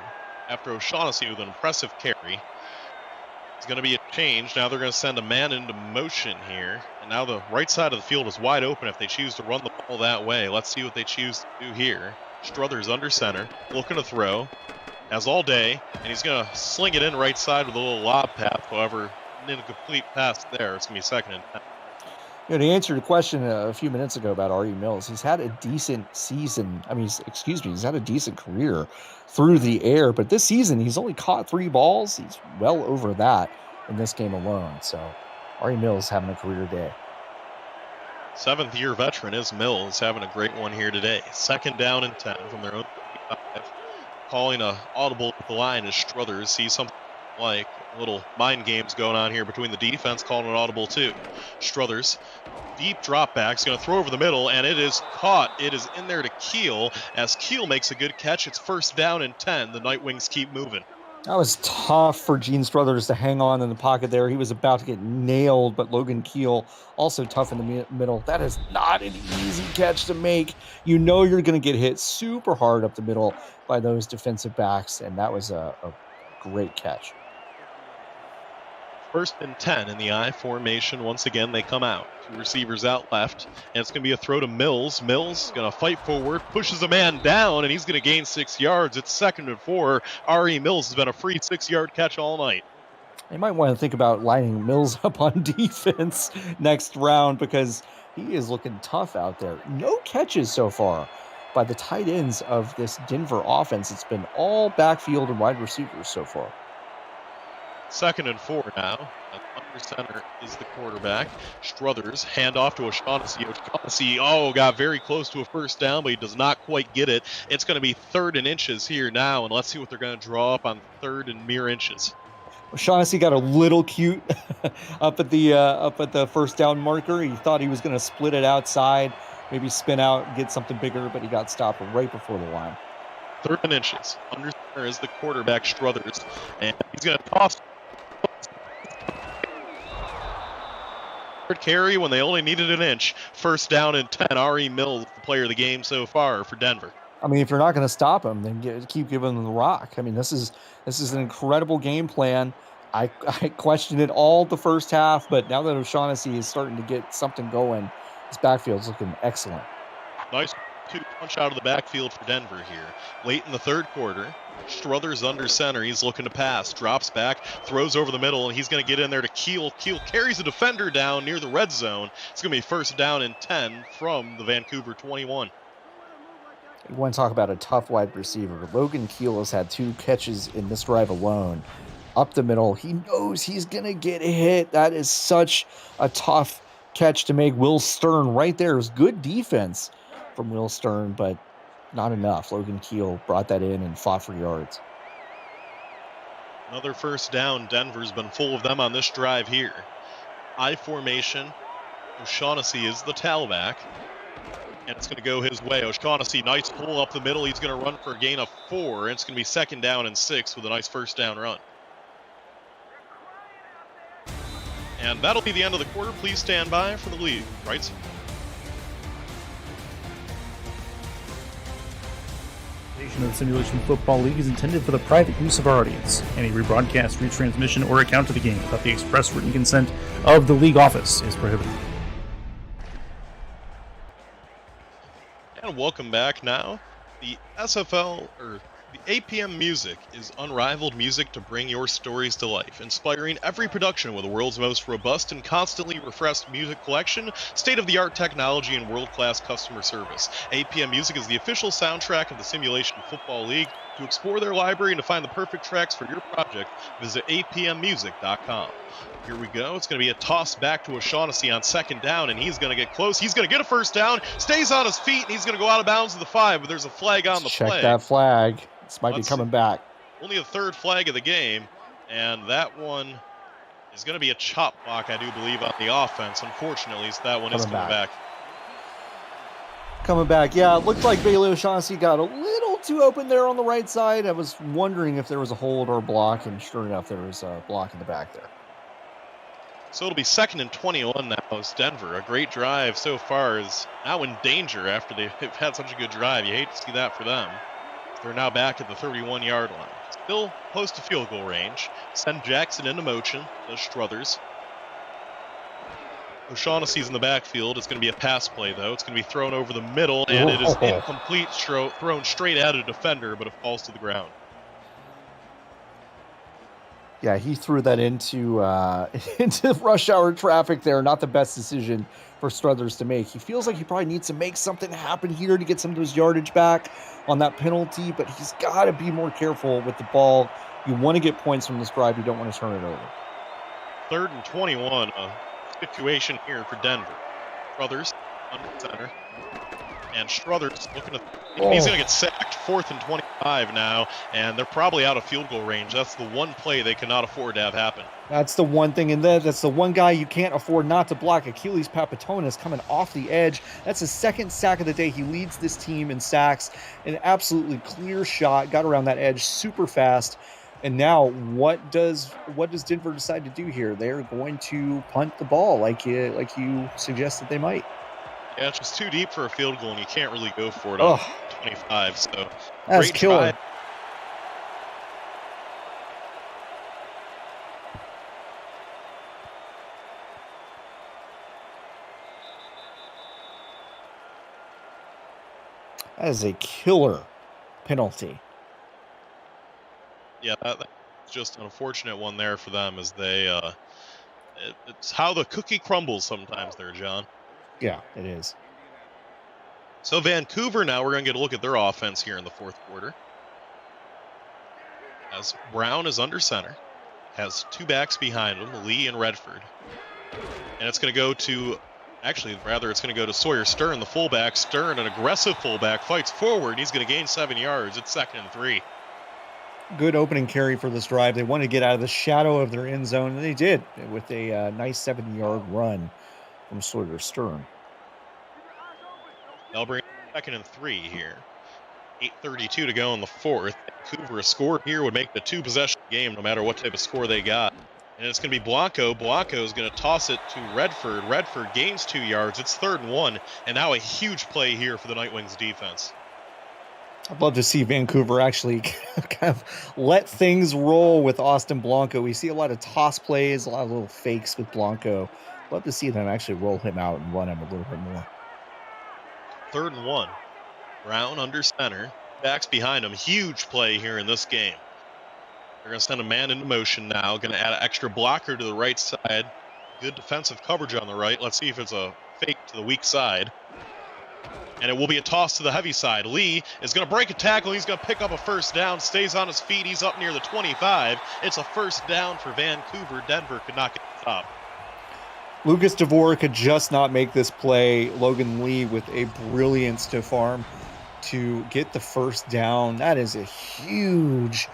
after O'Shaughnessy with an impressive carry. It's going to be a change. Now they're going to send a man into motion here. And now the right side of the field is wide open if they choose to run the ball that way. Let's see what they choose to do here. Struthers under center, looking to throw, as all day. And he's going to sling it in right side with a little lob pass. However, an incomplete pass there. It's going to be 2nd and 10. To answer the question a few minutes ago about Ari Mills, he's had a decent season. He's had a decent career through the air, but this season he's only caught 3 balls. He's well over that in this game alone. So Ari Mills having a career day. 7th-year veteran is Mills having a great one here today. 2nd down and 10 from their own 35. Calling a audible at the line as Struthers sees something like little mind games going on here between the defense, calling an audible too. Struthers, deep drop back, is going to throw over the middle, and it is caught. It is in there to Keel, as Keel makes a good catch. It's 1st down and 10. The Night Wings keep moving. That was tough for Gene Struthers to hang on in the pocket there. He was about to get nailed, but Logan Keel also tough in the middle. That is not an easy catch to make. You know you're going to get hit super hard up the middle by those defensive backs, and that was a great catch. 1st and 10 in the I formation. Once again, they come out. 2 receivers out left, and it's going to be a throw to Mills. Mills going to fight forward, pushes a man down, and he's going to gain 6 yards. It's 2nd and 4. R.E. Mills has been a free 6-yard catch all night. You might want to think about lining Mills up on defense next round because he is looking tough out there. No catches so far by the tight ends of this Denver offense. It's been all backfield and wide receivers so far. 2nd and 4 now. Under center is the quarterback. Struthers, hand off to O'Shaughnessy. O'Shaughnessy, got very close to a 1st down, but he does not quite get it. It's going to be 3rd and inches here now, and let's see what they're going to draw up on 3rd and mere inches. O'Shaughnessy got a little cute up at the 1st down marker. He thought he was going to split it outside, maybe spin out and get something bigger, but he got stopped right before the line. 3rd and inches. Under center is the quarterback, Struthers, and he's going to toss. Carry when they only needed an inch. 1st down and 10. R.E. Mills, the player of the game so far for Denver. I mean, if you're not going to stop him, then keep giving him the rock. I mean, this is an incredible game plan. I questioned it all the first half, but now that O'Shaughnessy is starting to get something going, his backfield's looking excellent. Nice punch out of the backfield for Denver here. Late in the 3rd quarter, Struthers under center. He's looking to pass. Drops back, throws over the middle, and he's going to get in there to Keel. Keel carries a defender down near the red zone. It's going to be 1st down and 10 from the Vancouver 21. You want to talk about a tough wide receiver. Logan Keel has had 2 catches in this drive alone. Up the middle. He knows he's going to get hit. That is such a tough catch to make. Will Stern right there is good defense from Will Stern, but not enough. Logan Keel brought that in and fought for yards. Another 1st down. Denver's been full of them on this drive here. I formation. O'Shaughnessy is the tailback. And it's going to go his way. O'Shaughnessy, nice pull up the middle. He's going to run for a gain of 4. And it's going to be 2nd down and 6 with a nice 1st down run. And that'll be the end of the quarter. Please stand by for the lead. Right? Of the Simulation Football League is intended for the private use of our audience. Any rebroadcast, retransmission, or account of the game without the express written consent of the league office is prohibited. And welcome back now. The SFL, or the APM Music, is unrivaled music to bring your stories to life, inspiring every production with the world's most robust and constantly refreshed music collection, state-of-the-art technology, and world-class customer service. APM Music is the official soundtrack of the Simulation Football League. To explore their library and to find the perfect tracks for your project, visit apmmusic.com. Here we go. It's going to be a toss back to O'Shaughnessy on 2nd down, and he's going to get close. He's going to get a 1st down, stays on his feet, and he's going to go out of bounds to the 5, but there's a flag on the play. Check that flag. This might be coming back. Only the 3rd flag of the game, and that one is going to be a chop block, I do believe, on the offense. Unfortunately, so that one is coming back. Coming back, yeah. It looked like Bailey O'Shaughnessy got a little too open there on the right side. I was wondering if there was a hold or a block, and sure enough, there was a block in the back there. So it'll be 2nd and 21 now as Denver. A great drive so far is now in danger after they've had such a good drive. You hate to see that for them. They're now back at the 31-yard line. Still close to field goal range. Send Jackson into motion. Does Struthers. O'Shaughnessy's in the backfield. It's going to be a pass play, though. It's going to be thrown over the middle, and it is incomplete, thrown straight at a defender, but it falls to the ground. Yeah, he threw that into rush hour traffic there. Not the best decision for Struthers to make. He feels like he probably needs to make something happen here to get some of his yardage back on that penalty, but he's got to be more careful with the ball. You want to get points from this drive. You don't want to turn it over. 3rd and 21. Situation here for Denver. Struthers under center. And Struthers looking at... He's going to get sacked. 4th and 25 now, and they're probably out of field goal range. That's the one play they cannot afford to have happen. That's the one thing, and that's the one guy you can't afford not to block. Achilles Papatonis coming off the edge. That's his 2nd sack of the day. He leads this team in sacks. An absolutely clear shot. Got around that edge super fast. And now, what does Denver decide to do here? They're going to punt the ball, like you suggested they might. Yeah, it's just too deep for a field goal, and you can't really go for it on Oh, 25. So that's great killer. try. That is a killer penalty. Yeah, that's just an unfortunate one there for them, as they it's how the cookie crumbles sometimes there, John. Yeah, it is. So Vancouver now, we're going to get a look at their offense here in the fourth quarter. As Brown is under center, has two backs behind him, Lee and Redford. And it's going to go to, it's going to go to Sawyer Stern, the fullback. Stern, an aggressive fullback, fights forward. He's going to gain 7 yards. It's 2nd and 3. Good opening carry for this drive. They wanted to get out of the shadow of their end zone, and they did with a nice 7-yard run from Sawyer Stern. They'll bring 2nd and 3 here. 8:32 to go in the fourth. Vancouver, a score here would make the two-possession game no matter what type of score they got. And it's going to be Blanco. Blanco is going to toss it to Redford. Redford gains 2 yards. It's 3rd and 1. And now a huge play here for the Night Wings defense. I'd love to see Vancouver actually kind of let things roll with Austin Blanco. We see a lot of toss plays, a lot of little fakes with Blanco. Love to see them actually roll him out and run him a little bit more. 3rd and 1. Brown under center. Backs behind him. Huge play here in this game. They're going to send a man into motion now. Going to add an extra blocker to the right side. Good defensive coverage on the right. Let's see if it's a fake to the weak side. And it will be a toss to the heavy side. Lee is going to break a tackle. He's going to pick up a first down. Stays on his feet. He's up near the 25. It's a first down for Vancouver. Denver could not get the top. Lucas DeVore could just not make this play. Logan Lee with a brilliant stiff arm to get the first down. That is a huge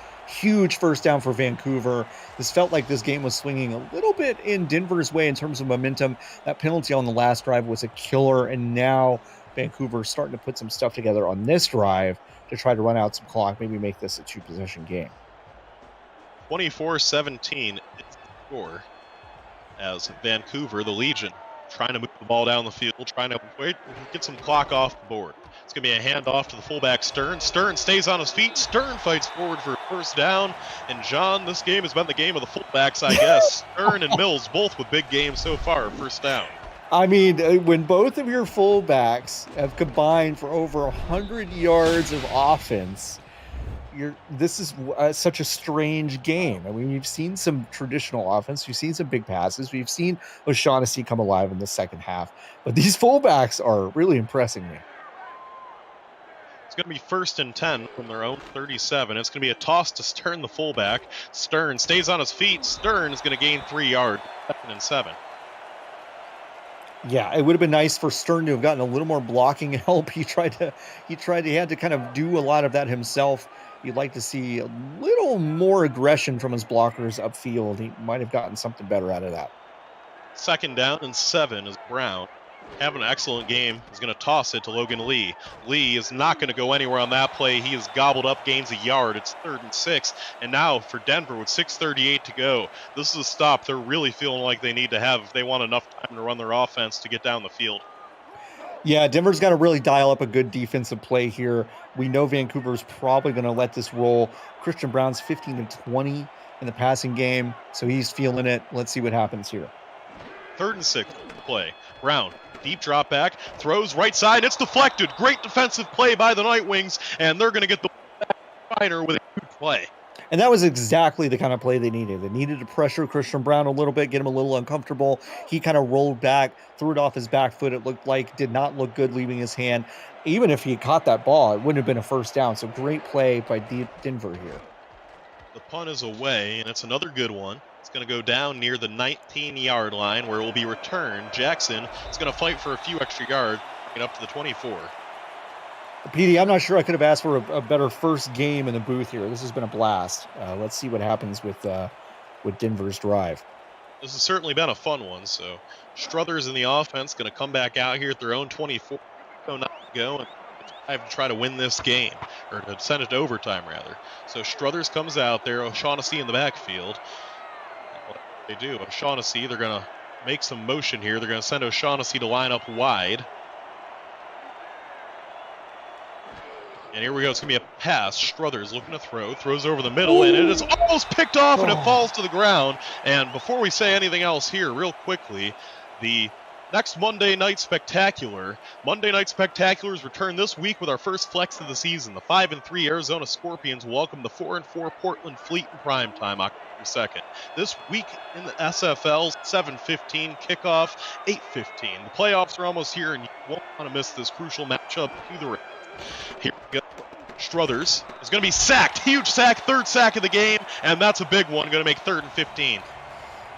first down for Vancouver. This felt like this game was swinging a little bit in Denver's way in terms of momentum. That penalty on the last drive was a killer, and now Vancouver starting to put some stuff together on this drive to try to run out some clock, maybe make this a two-possession game. 24-17 is the score, as Vancouver, the Legion, trying to move the ball down the field, trying to get some clock off the board. It's going to be a handoff to the fullback, Stern. Stern stays on his feet. Stern fights forward for a first down. And, John, this game has been the game of the fullbacks, I guess. Stern and Mills both with big games so far, first down. I mean, when both of your fullbacks have combined for over 100 yards of offense, this is such a strange game. I mean, we've seen some traditional offense. We've seen some big passes. We've seen O'Shaughnessy come alive in the second half. But these fullbacks are really impressing me. It's going to be 1st and 10 from their own 37. It's going to be a toss to Stern, the fullback. Stern stays on his feet. Stern is going to gain 3 yards, 2nd and 7. Yeah, it would have been nice for Stern to have gotten a little more blocking help. He had to kind of do a lot of that himself. You'd like to see a little more aggression from his blockers upfield. He might have gotten something better out of that. 2nd down and 7 is Brown. Having an excellent game. He's going to toss it to Logan Lee. Lee is not going to go anywhere on that play. He is gobbled up, gains a yard. It's 3rd and 6. And now for Denver with 6:38 to go, this is a stop they're really feeling like they need to have if they want enough time to run their offense to get down the field. Yeah, Denver's got to really dial up a good defensive play here. We know Vancouver's probably going to let this roll. Christian Brown's 15-20 in the passing game, so he's feeling it. Let's see what happens here. 3rd and 6 play. Brown, deep drop back, throws right side. It's deflected. Great defensive play by the Night Wings, and they're going to get the fighter with a huge play. And that was exactly the kind of play they needed. They needed to pressure Christian Brown a little bit, get him a little uncomfortable. He kind of rolled back, threw it off his back foot. It looked like did not look good leaving his hand. Even if he had caught that ball, it wouldn't have been a first down. So great play by Denver here. The punt is away, and it's another good one. It's going to go down near the 19-yard line where it will be returned. Jackson is going to fight for a few extra yards, get up to the 24. PD, I'm not sure I could have asked for a better first game in the booth here. This has been a blast. Let's see what happens with Denver's drive. This has certainly been a fun one. So Struthers in the offense going to come back out here at their own 24. Not go and to try to win this game, or to send it to overtime, rather. So Struthers comes out there, O'Shaughnessy in the backfield. What they do, O'Shaughnessy, they're going to make some motion here. They're going to send O'Shaughnessy to line up wide. And here we go. It's going to be a pass. Struthers looking to throw. Throws over the middle, and it is almost picked off, and it falls to the ground. And before we say anything else here, real quickly, the next Monday Night Spectacular. Monday Night Spectaculars return this week with our first flex of the season. The 5-3 Arizona Scorpions welcome the 4-4 Portland Fleet in primetime, October 2nd. This week in the SFL, 7:15 kickoff, 8:15. The playoffs are almost here, and you won't want to miss this crucial matchup to the Raiders. Here we go. Struthers is going to be sacked. Huge sack, third sack of the game, and that's a big one. Going to make 3rd and 15.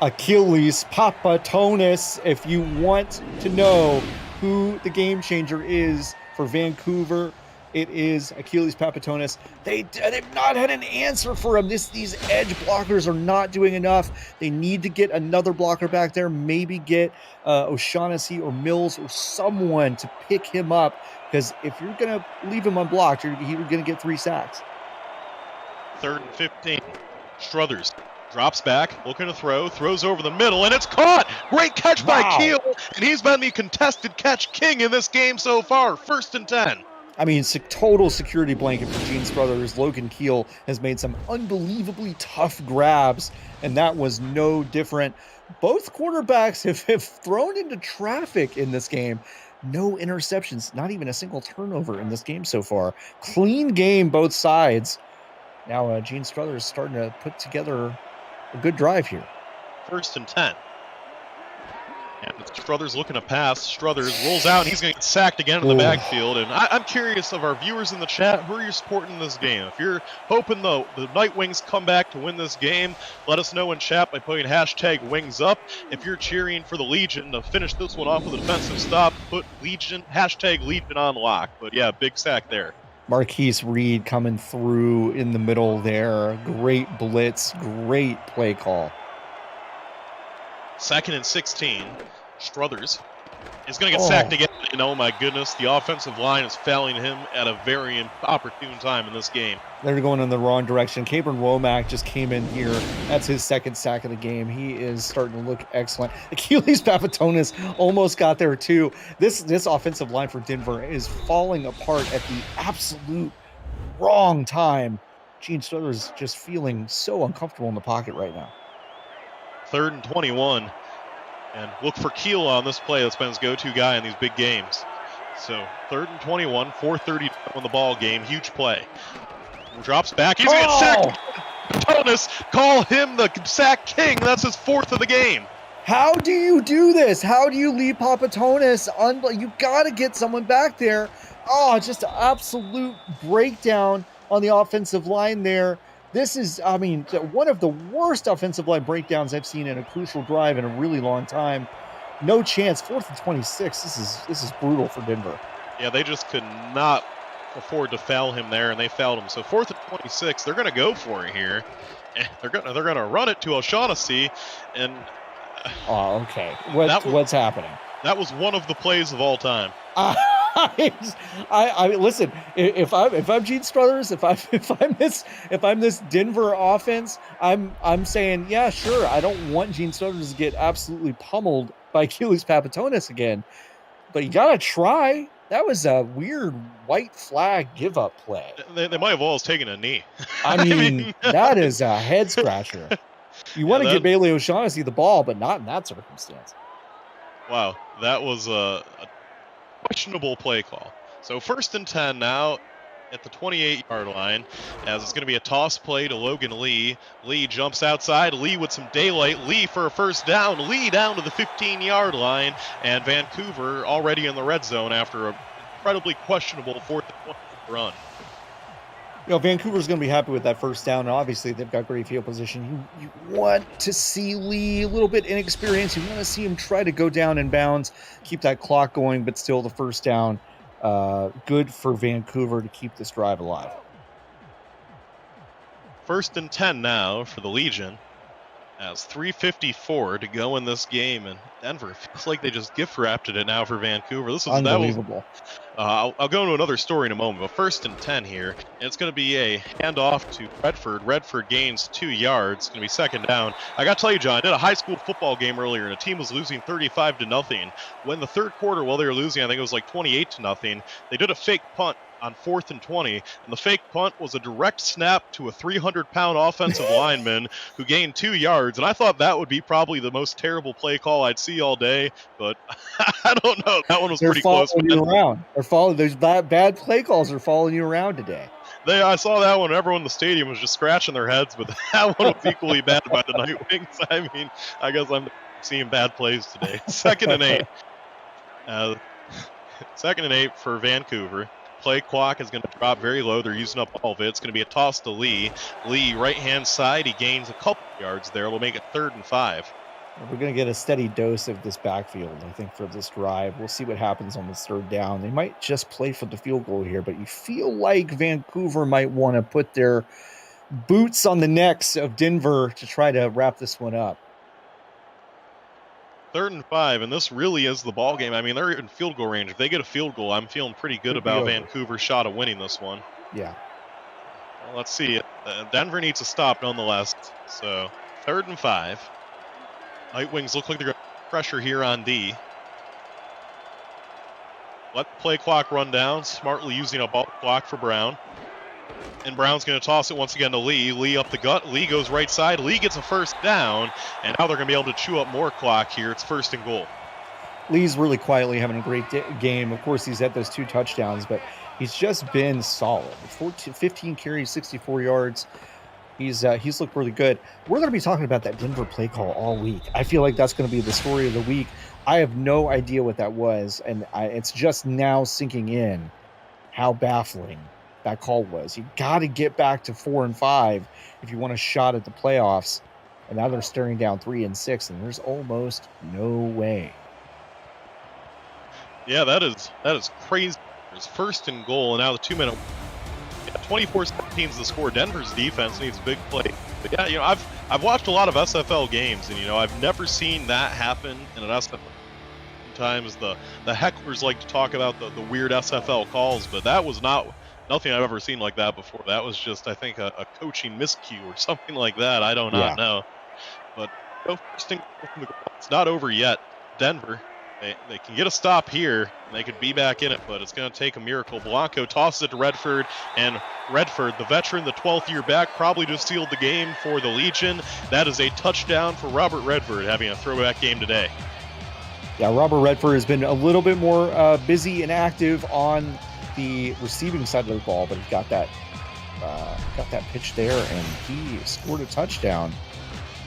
Achilles Papatonis, if you want to know who the game changer is for Vancouver, it is Achilles Papatonis. They've not had an answer for him. These edge blockers are not doing enough. They need to get another blocker back there, maybe get O'Shaughnessy or Mills or someone to pick him up, because if you're going to leave him unblocked, you're going to get 3 sacks. 3rd and 15. Struthers drops back, looking to throw, throws over the middle, and it's caught! Great catch by Keel, and he's been the contested catch king in this game so far. 1st and 10. I mean, total security blanket for Gene Struthers. Logan Keel has made some unbelievably tough grabs, and that was no different. Both quarterbacks have thrown into traffic in this game. No interceptions, not even a single turnover in this game so far. Clean game, both sides. Now, Gene Struthers starting to put together a good drive here. 1st and 10. And Struthers looking to pass. Struthers rolls out, and he's going to get sacked again in the backfield. And I'm curious of our viewers in the chat, who are you supporting in this game? If you're hoping the Night Wings come back to win this game, let us know in chat by putting hashtag Wings Up. If you're cheering for the Legion to finish this one off with a defensive stop, put Legion, hashtag Legion on lock. But yeah, big sack there. Marquise Reed coming through in the middle there. Great blitz, great play call. 2nd and 16. Struthers is going to get sacked again. And oh my goodness, the offensive line is fouling him at a very opportune time in this game. They're going in the wrong direction. Cabron Womack just came in here. That's his 2nd sack of the game. He is starting to look excellent. Achilles Papatonis almost got there too. This offensive line for Denver is falling apart at the absolute wrong time. Gene Struthers just feeling so uncomfortable in the pocket right now. 3rd and 21. And look for Keel on this play. That's been his go-to guy in these big games. So 3rd and 21, 4:30 on the ball game. Huge play. Drops back. He's going to get sacked. Papatonis, call him the sack king. That's his 4th of the game. How do you do this? How do you leave Papatonis? You got to get someone back there. Oh, just an absolute breakdown on the offensive line there. This is, I mean, one of the worst offensive line breakdowns I've seen in a crucial drive in a really long time. No chance. 4th and 26. This is brutal for Denver. Yeah, they just could not afford to foul him there, and they fouled him. So 4th and 26. They're going to go for it here. They're going to run it to O'Shaughnessy, and okay. What's happening? That was one of the plays of all time. I listen. If I'm Gene Struthers, if I'm this Denver offense, I'm saying, yeah, sure. I don't want Gene Struthers to get absolutely pummeled by Achilles Papatonis again, but you gotta try. That was a weird white flag give up play. They might have always taken a knee. I mean, that is a head scratcher. You want to give Bailey O'Shaughnessy the ball, but not in that circumstance. Wow, that was a questionable play call. So 1st and 10 now at the 28-yard line, as it's going to be a toss play to Logan Lee. Lee jumps outside. Lee with some daylight. Lee for a 1st down. Lee down to the 15-yard line, and Vancouver already in the red zone after a incredibly questionable 4th and 1 run. You know, Vancouver's going to be happy with that 1st down, and obviously they've got great field position. You want to see Lee a little bit inexperienced. You want to see him try to go down in bounds, keep that clock going, but still the 1st down. Good for Vancouver to keep this drive alive. 1st and 10 now for the Legion. As 3:54 to go in this game, and Denver feels like they just gift wrapped it now for Vancouver. Unbelievable. I'll go into another story in a moment, but 1st and 10 here. And it's going to be a handoff to Redford. Redford gains 2 yards. It's going to be 2nd down. I got to tell you, John, I did a high school football game earlier, and a team was losing 35-0. When the 3rd quarter, while they were losing, I think it was like 28-0, they did a fake punt on 4th and 20, and the fake punt was a direct snap to a 300-pound offensive lineman who gained 2 yards, and I thought that would be probably the most terrible play call I'd see all day, but I don't know. That one was pretty close. They're following you around. There's bad play calls are following you around today. I saw that one. Everyone in the stadium was just scratching their heads, but that one was equally bad by the Night Wings. I mean, I guess I'm seeing bad plays today. 2nd and 8. 2nd and 8 for Vancouver. Play clock is going to drop very low. They're using up all of it. It's going to be a toss to Lee. Lee, right-hand side, he gains a couple yards there. It'll make it 3rd and 5. We're going to get a steady dose of this backfield, I think, for this drive. We'll see what happens on this 3rd down. They might just play for the field goal here, but you feel like Vancouver might want to put their boots on the necks of Denver to try to wrap this one up. 3rd and 5, and this really is the ball game. I mean, they're in field goal range. If they get a field goal, I'm feeling pretty good about Vancouver's shot of winning this one. Yeah. Well, let's see. Denver needs a stop nonetheless. So 3rd and 5. Night Wings look like they're going to pressure here on D. Let the play clock run down, smartly using a ball clock for Brown. And Brown's going to toss it once again to Lee. Lee up the gut. Lee goes right side. Lee gets a 1st down. And now they're going to be able to chew up more clock here. It's 1st and goal. Lee's really quietly having a great game. Of course, he's had those 2 touchdowns, but he's just been solid. 15 carries, 64 yards. He's looked really good. We're going to be talking about that Denver play call all week. I feel like that's going to be the story of the week. I have no idea what that was, and it's just now sinking in how baffling that call was. You got to get back to 4 and 5 if you want a shot at the playoffs. And now they're staring down 3 and 6, and there's almost no way. Yeah, that is crazy. There's 1st and goal, and now the 2-minute. 24-17 is the score. Denver's defense needs a big play. But yeah, you know, I've watched a lot of SFL games, and you know, I've never seen that happen in an SFL. Sometimes the hecklers like to talk about the weird SFL calls, but that was nothing I've ever seen like that before. That was just, I think, a coaching miscue or something like that. I do not know. But it's not over yet. Denver, they can get a stop here, and they could be back in it, but it's going to take a miracle. Blanco tosses it to Redford, and Redford, the veteran, the 12th year back, probably just sealed the game for the Legion. That is a touchdown for Robert Redford, having a throwback game today. Yeah, Robert Redford has been a little bit more busy and active on the receiving side of the ball, but he got that pitch there, and he scored a touchdown.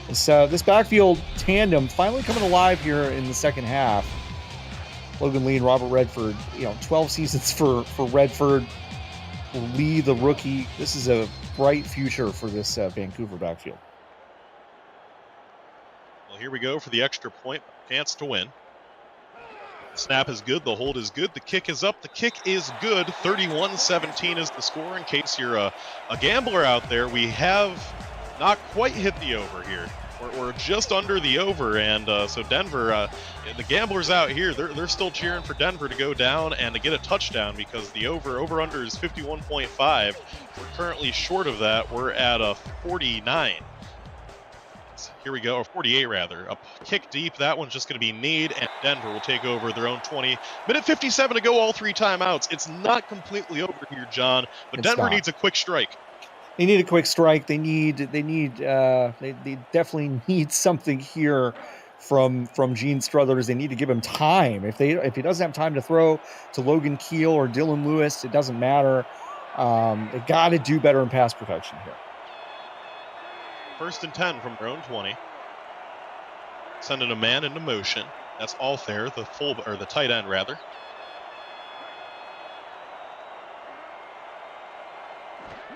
This backfield tandem finally coming alive here in the 2nd half. Logan Lee and Robert Redford, 12 seasons for Redford. Lee, the rookie. This is a bright future for this Vancouver backfield. Well, here we go for the extra point. Chance to win. The snap is good. The hold is good. The kick is up. The kick is good. 31-17 is the score. In case you're a gambler out there, we have not quite hit the over here. We're just under the over, and so Denver, the gamblers out here, they're still cheering for Denver to go down and to get a touchdown, because the over-under is 51.5. We're currently short of that. We're at a 49. Here we go, or 48 rather. A kick deep. That one's just going to be need, and Denver will take over their own 20. Minute 57 to go, all 3 timeouts. It's not completely over here, John, but Denver needs a quick strike. They need a quick strike. They definitely need something here from Gene Struthers. They need to give him time. If he doesn't have time to throw to Logan Keel or Dylan Lewis, it doesn't matter. They got to do better in pass protection here. 1st and 10 from their own 20. Sending a man into motion. That's all fair. The tight end rather.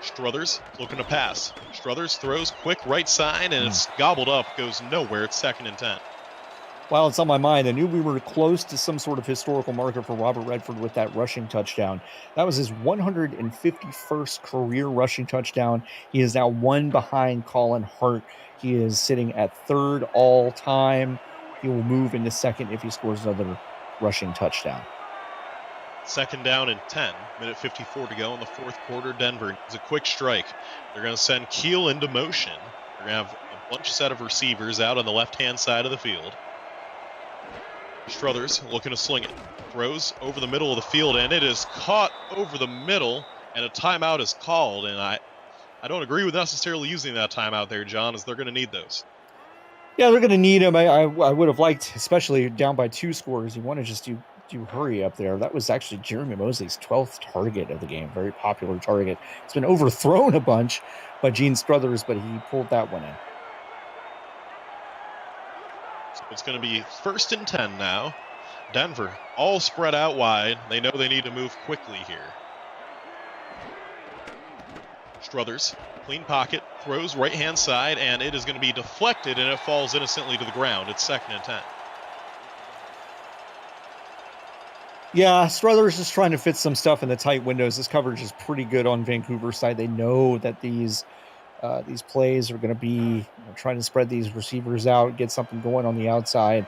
Struthers looking to pass. Struthers throws quick right side, and it's gobbled up. Goes nowhere. It's 2nd and 10. While it's on my mind, I knew we were close to some sort of historical marker for Robert Redford with that rushing touchdown. That was his 151st career rushing touchdown. He is now one behind Colin Hart. He is sitting at third all time. He will move into second if he scores another rushing touchdown. Second down and 10. Minute 54 to go in the fourth quarter. Denver needs a quick strike. They're going to send Keel into motion. They're going to have a bunch set of receivers out on the left-hand side of the field. Struthers looking to sling it. Throws over the middle of the field, and it is caught over the middle, and a timeout is called. And I don't agree with necessarily using that timeout there, John, as they're going to need those. Yeah, they're going to need him. I would have liked, especially down by 2 scores, you want to just do hurry up there. That was actually Jeremy Mosley's 12th target of the game. Very popular target. It's been overthrown a bunch by Gene Struthers, but he pulled that one in. So it's going to be 1st and 10 now. Denver all spread out wide. They know they need to move quickly here. Struthers, clean pocket, throws right-hand side, and it is going to be deflected, and it falls innocently to the ground. It's 2nd and 10. Yeah, Struthers is trying to fit some stuff in the tight windows. This coverage is pretty good on Vancouver's side. They know that these plays are going to be trying to spread these receivers out, get something going on the outside.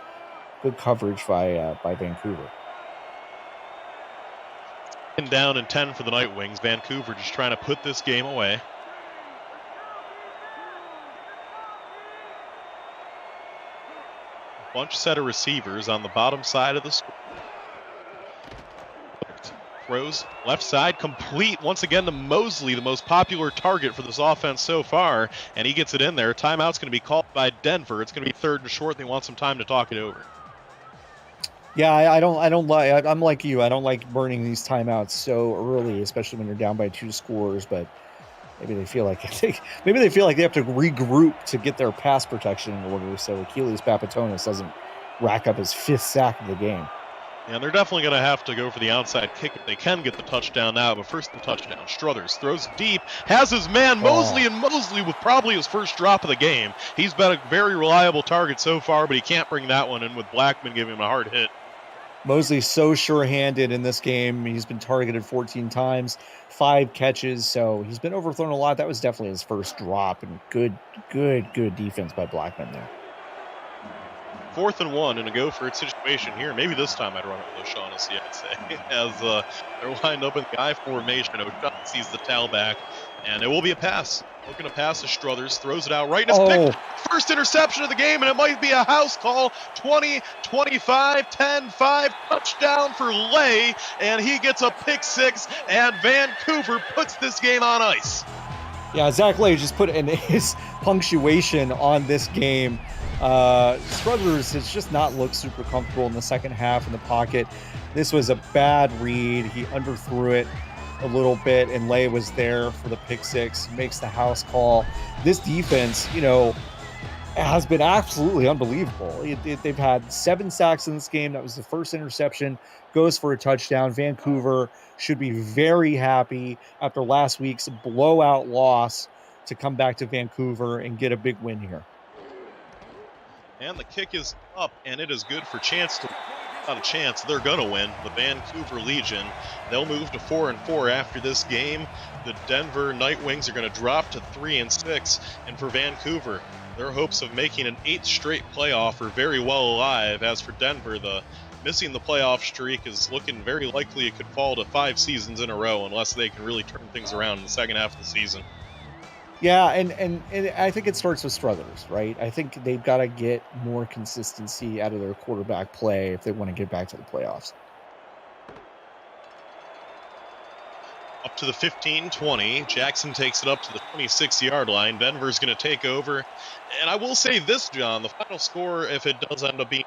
Good coverage by Vancouver. And down and 10 for the Night Wings. Vancouver just trying to put this game away. Bunch set of receivers on the bottom side of the score. Throws left side, complete once again to Mosley, the most popular target for this offense so far, and he gets it in there. Timeout's going to be called by Denver. It's going to be 3rd and short. They want some time to talk it over. Yeah, I don't like. I'm like you. I don't like burning these timeouts so early, especially when you're down by 2 scores. But maybe they feel like they have to regroup to get their pass protection in order, so Achilles Papatonis doesn't rack up his 5th sack of the game. Yeah, they're definitely going to have to go for the outside kick if they can get the touchdown now. But first, the touchdown. Struthers throws deep, has his man Mosley, and Mosley with probably his first drop of the game. He's been a very reliable target so far, but he can't bring that one in with Blackman giving him a hard hit. Mosley's so sure-handed in this game. He's been targeted 14 times, 5 catches, so he's been overthrown a lot. That was definitely his first drop, and good defense by Blackman there. 4th and 1 in a go-for-it situation here. Maybe this time I'd run it with O'Shaughnessy, I'd say. As they're lined up in the I formation, O'Shaughnessy sees the tailback, and it will be a pass. Looking to pass to Struthers, throws it out right in his pick. First interception of the game, and it might be a house call. 20, 25, 10, 5, touchdown for Lay, and he gets a pick 6, and Vancouver puts this game on ice. Yeah, Zach Lay just put in his punctuation on this game. Struthers has just not looked super comfortable in the second half in the pocket. This was a bad read. He underthrew it a little bit, and Lay was there for the pick 6, makes the house call. This defense, has been absolutely unbelievable. They've had 7 sacks in this game. That was the first interception, goes for a touchdown. Vancouver should be very happy after last week's blowout loss to come back to Vancouver and get a big win here. And the kick is up, and it is good for not a chance. They're going to win. The Vancouver Legion, they'll move to 4-4 after this game. The Denver Night Wings are going to drop to 3-6. And for Vancouver, their hopes of making an 8th straight playoff are very well alive. As for Denver, missing the playoff streak is looking very likely it could fall to 5 seasons in a row unless they can really turn things around in the second half of the season. Yeah, and I think it starts with Struthers, right? I think they've got to get more consistency out of their quarterback play if they want to get back to the playoffs. Up to the 15-20. Jackson takes it up to the 26-yard line. Denver's going to take over. And I will say this, John, the final score, if it does end up being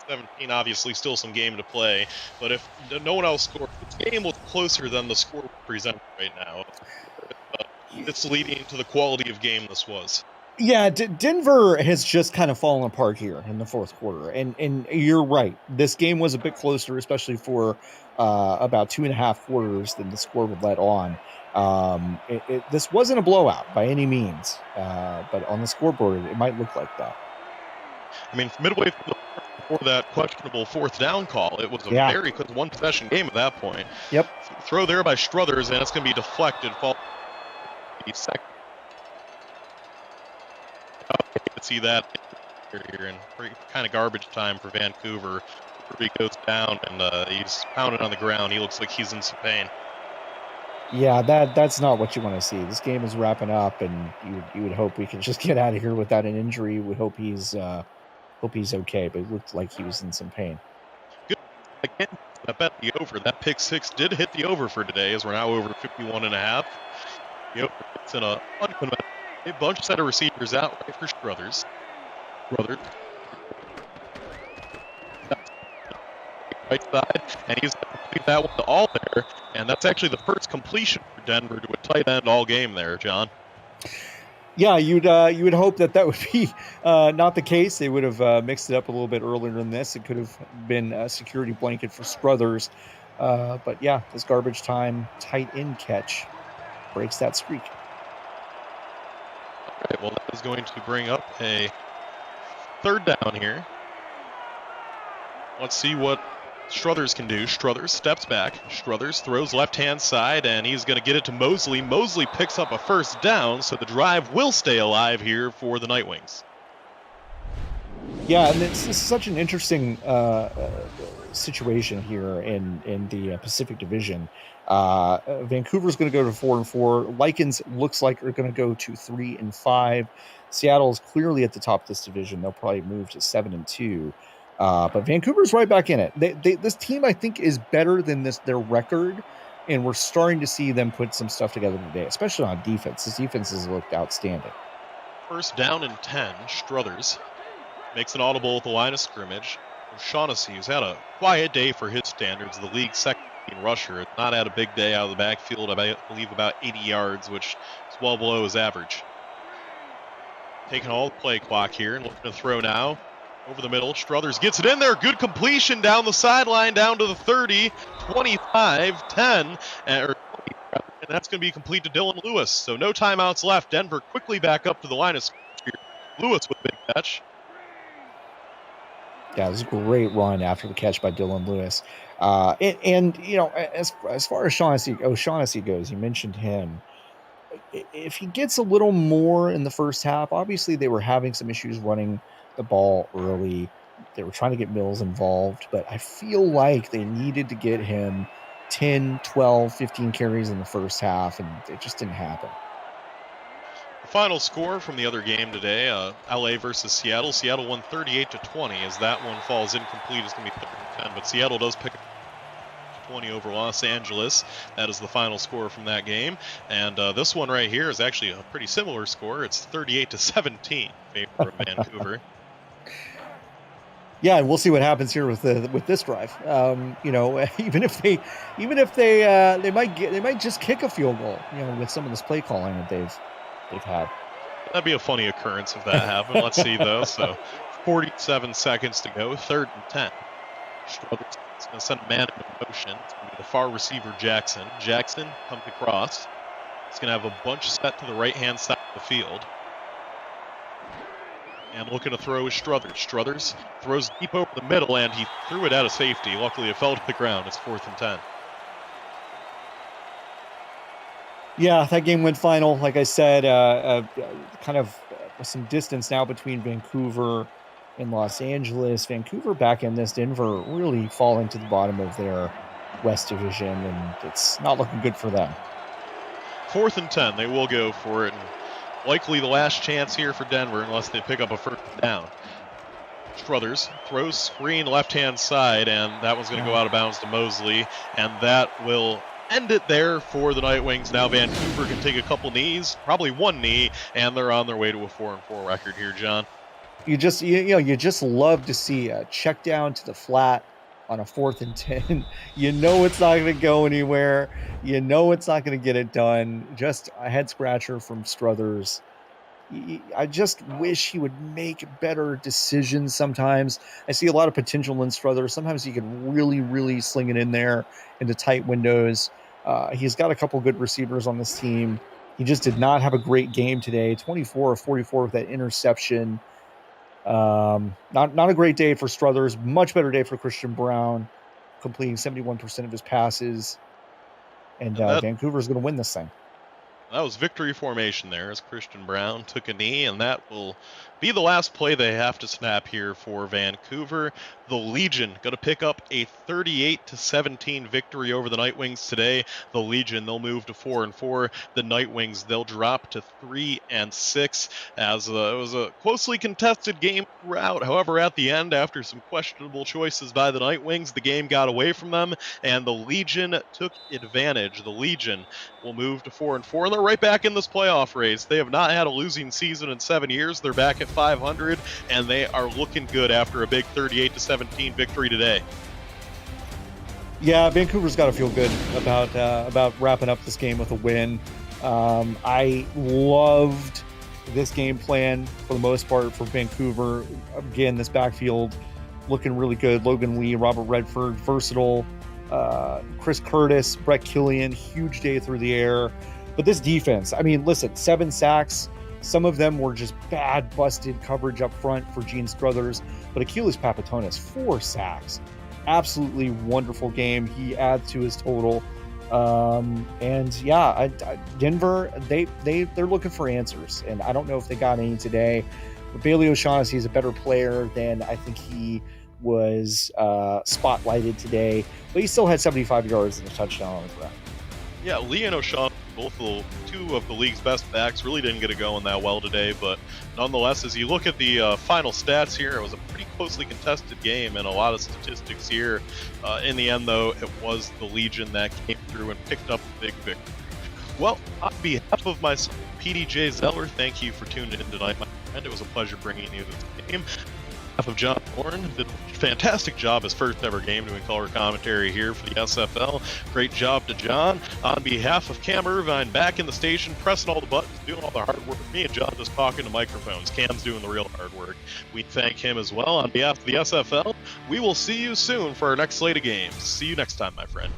17, obviously still some game to play. But if no one else scores, the game was closer than the score presented right now. It's leading to the quality of game this was. Yeah, Denver has just kind of fallen apart here in the fourth quarter. And you're right. This game was a bit closer, especially for about 2.5 quarters than the score would let on. This wasn't a blowout by any means, but on the scoreboard, it might look like that. I mean, midway through the for that questionable fourth down call. It was a very good one-possession game at that point. Yep. Throw there by Struthers, and it's going to be deflected. Fall second. You can see that here, and kind of garbage time for Vancouver. He goes down, and he's pounded on the ground. He looks like he's in some pain. Yeah, that's not what you want to see. This game is wrapping up, and you would hope we can just get out of here without an injury. We hope he's okay, but it looked like he was in some pain. Good. Again, I bet the over. That pick six did hit the over for today, as we're now over 51.5. Yep, it's in a bunch set of receivers out right for Struthers. Right side, and he's going to complete that one all there, and that's actually the first completion for Denver to a tight end all game there, John. Yeah, you would hope that would be not the case. They would have mixed it up a little bit earlier than this. It could have been a security blanket for Struthers, but yeah, this garbage time tight end catch breaks that streak. All right, well, that is going to bring up a third down here. Let's see what Struthers can do. Struthers steps back. Struthers throws left-hand side, and he's going to get it to Mosley. Mosley picks up a first down, so the drive will stay alive here for the Nightwings. Yeah, and it's such an interesting situation here in the Pacific Division. Vancouver's going to go to 4-4. Lycans looks like they're going to go to 3-5. Seattle is clearly at the top of this division. They'll probably move to 7-2. But Vancouver's right back in it. This team, I think, is better than their record, and we're starting to see them put some stuff together today, especially on defense. This defense has looked outstanding. First down and 10. Struthers makes an audible at the line of scrimmage. O'Shaughnessy, who's had a quiet day for his standards, the league's second rusher, not had a big day out of the backfield. I believe about 80 yards, which is well below his average. Taking all the play clock here and looking to throw now. Over the middle, Struthers gets it in there. Good completion down the sideline, down to the 30, 25, 10, and that's going to be complete to Dylan Lewis. So no timeouts left. Denver quickly back up to the line of scrimmage. Lewis with a big catch. Yeah, it was a great run after the catch by Dylan Lewis. And you know, as far as O'Shaughnessy goes, you mentioned him. If he gets a little more in the first half, obviously they were having some issues running the ball early. They were trying to get Mills involved, but I feel like they needed to get him 10, 12, 15 carries in the first half, and it just didn't happen. The final score from the other game today, LA versus Seattle. Seattle won 38-20. As that one falls incomplete, it's going to be 30-10, but Seattle does pick up 20 over Los Angeles. That is the final score from that game. And this one right here is actually a pretty similar score. It's 38-17 in favor of Vancouver. Yeah, and we'll see what happens here with this drive. You know, even if they might just kick a field goal. You know, with some of this play calling that they've had. That'd be a funny occurrence if that happened. Let's see though. So, 47 seconds to go. 3rd and 10. Struthers is going to send a man into motion. It's going to be the far receiver Jackson. Jackson comes across. He's going to have a bunch set to the right-hand side of the field. And looking to throw is Struthers. Struthers throws deep over the middle, and he threw it out of safety. Luckily, it fell to the ground. It's 4th and 10. Yeah, that game went final. Like I said, kind of some distance now between Vancouver and Los Angeles. Vancouver back in this. Denver really falling to the bottom of their West Division, and it's not looking good for them. 4th and 10. They will go for it. And likely the last chance here for Denver unless they pick up a first down. Struthers throws screen left-hand side, and that one's going to go out of bounds to Mosley, and that will end it there for the Nightwings. Now Vancouver can take a couple knees, probably one knee, and they're on their way to a 4-4 record here, John. You just love to see a check down to the flat on a 4th and 10. You know it's not going to go anywhere. You know it's not going to get it done. Just a head scratcher from Struthers. I just wish he would make better decisions sometimes. I see a lot of potential in Struthers. Sometimes he can really, really sling it in there into tight windows. He's got a couple good receivers on this team. He just did not have a great game today. 24 of 44 with that interception. Not a great day for Struthers. Much better day for Christian Brown, completing 71% of his passes. And Vancouver's going to win this thing. That was victory formation there as Christian Brown took a knee, and that will be the last play they have to snap here for Vancouver. The Legion going to pick up a 38-17 victory over the Nightwings today. The Legion, they'll move to 4-4. The Nightwings, they'll drop to 3-6 as it was a closely contested game throughout. However, at the end, after some questionable choices by the Nightwings, the game got away from them, and the Legion took advantage. The Legion will move to 4-4, and they're right back in this playoff race. They have not had a losing season in 7 years. They're back at 500, and they are looking good after a big 38-17 victory today. Yeah, Vancouver's got to feel good about wrapping up this game with a win. I loved this game plan for the most part for Vancouver. Again, this backfield looking really good. Logan Lee, Robert Redford, versatile. Chris Curtis, Brett Killian, huge day through the air. But this defense, I mean, listen, 7 sacks. Some of them were just bad, busted coverage up front for Gene Struthers. But Achilles Papatonis, 4 sacks. Absolutely wonderful game. He adds to his total. And yeah, Denver, they're looking for answers. And I don't know if they got any today. But Bailey O'Shaughnessy is a better player than I think he was spotlighted today. But he still had 75 yards and a touchdown on the ground. Yeah, Lee and O'Shaughnessy, two of the league's best backs, really didn't get it going that well today, but nonetheless, as you look at the final stats here, it was a pretty closely contested game and a lot of statistics here. In the end, though, it was the Legion that came through and picked up the big victory. Well, on behalf of myself, PDJ Zeller, thank you for tuning in tonight, my friend. It was a pleasure bringing you this game. Of John Warren did a fantastic job his first ever game doing color commentary here for the SFL. Great job to John. On behalf of Cam Irvine, back in the station, pressing all the buttons, doing all the hard work. Me and John just talking to microphones. Cam's doing the real hard work. We thank him as well. On behalf of the SFL, we will see you soon for our next slate of games. See you next time, my friend.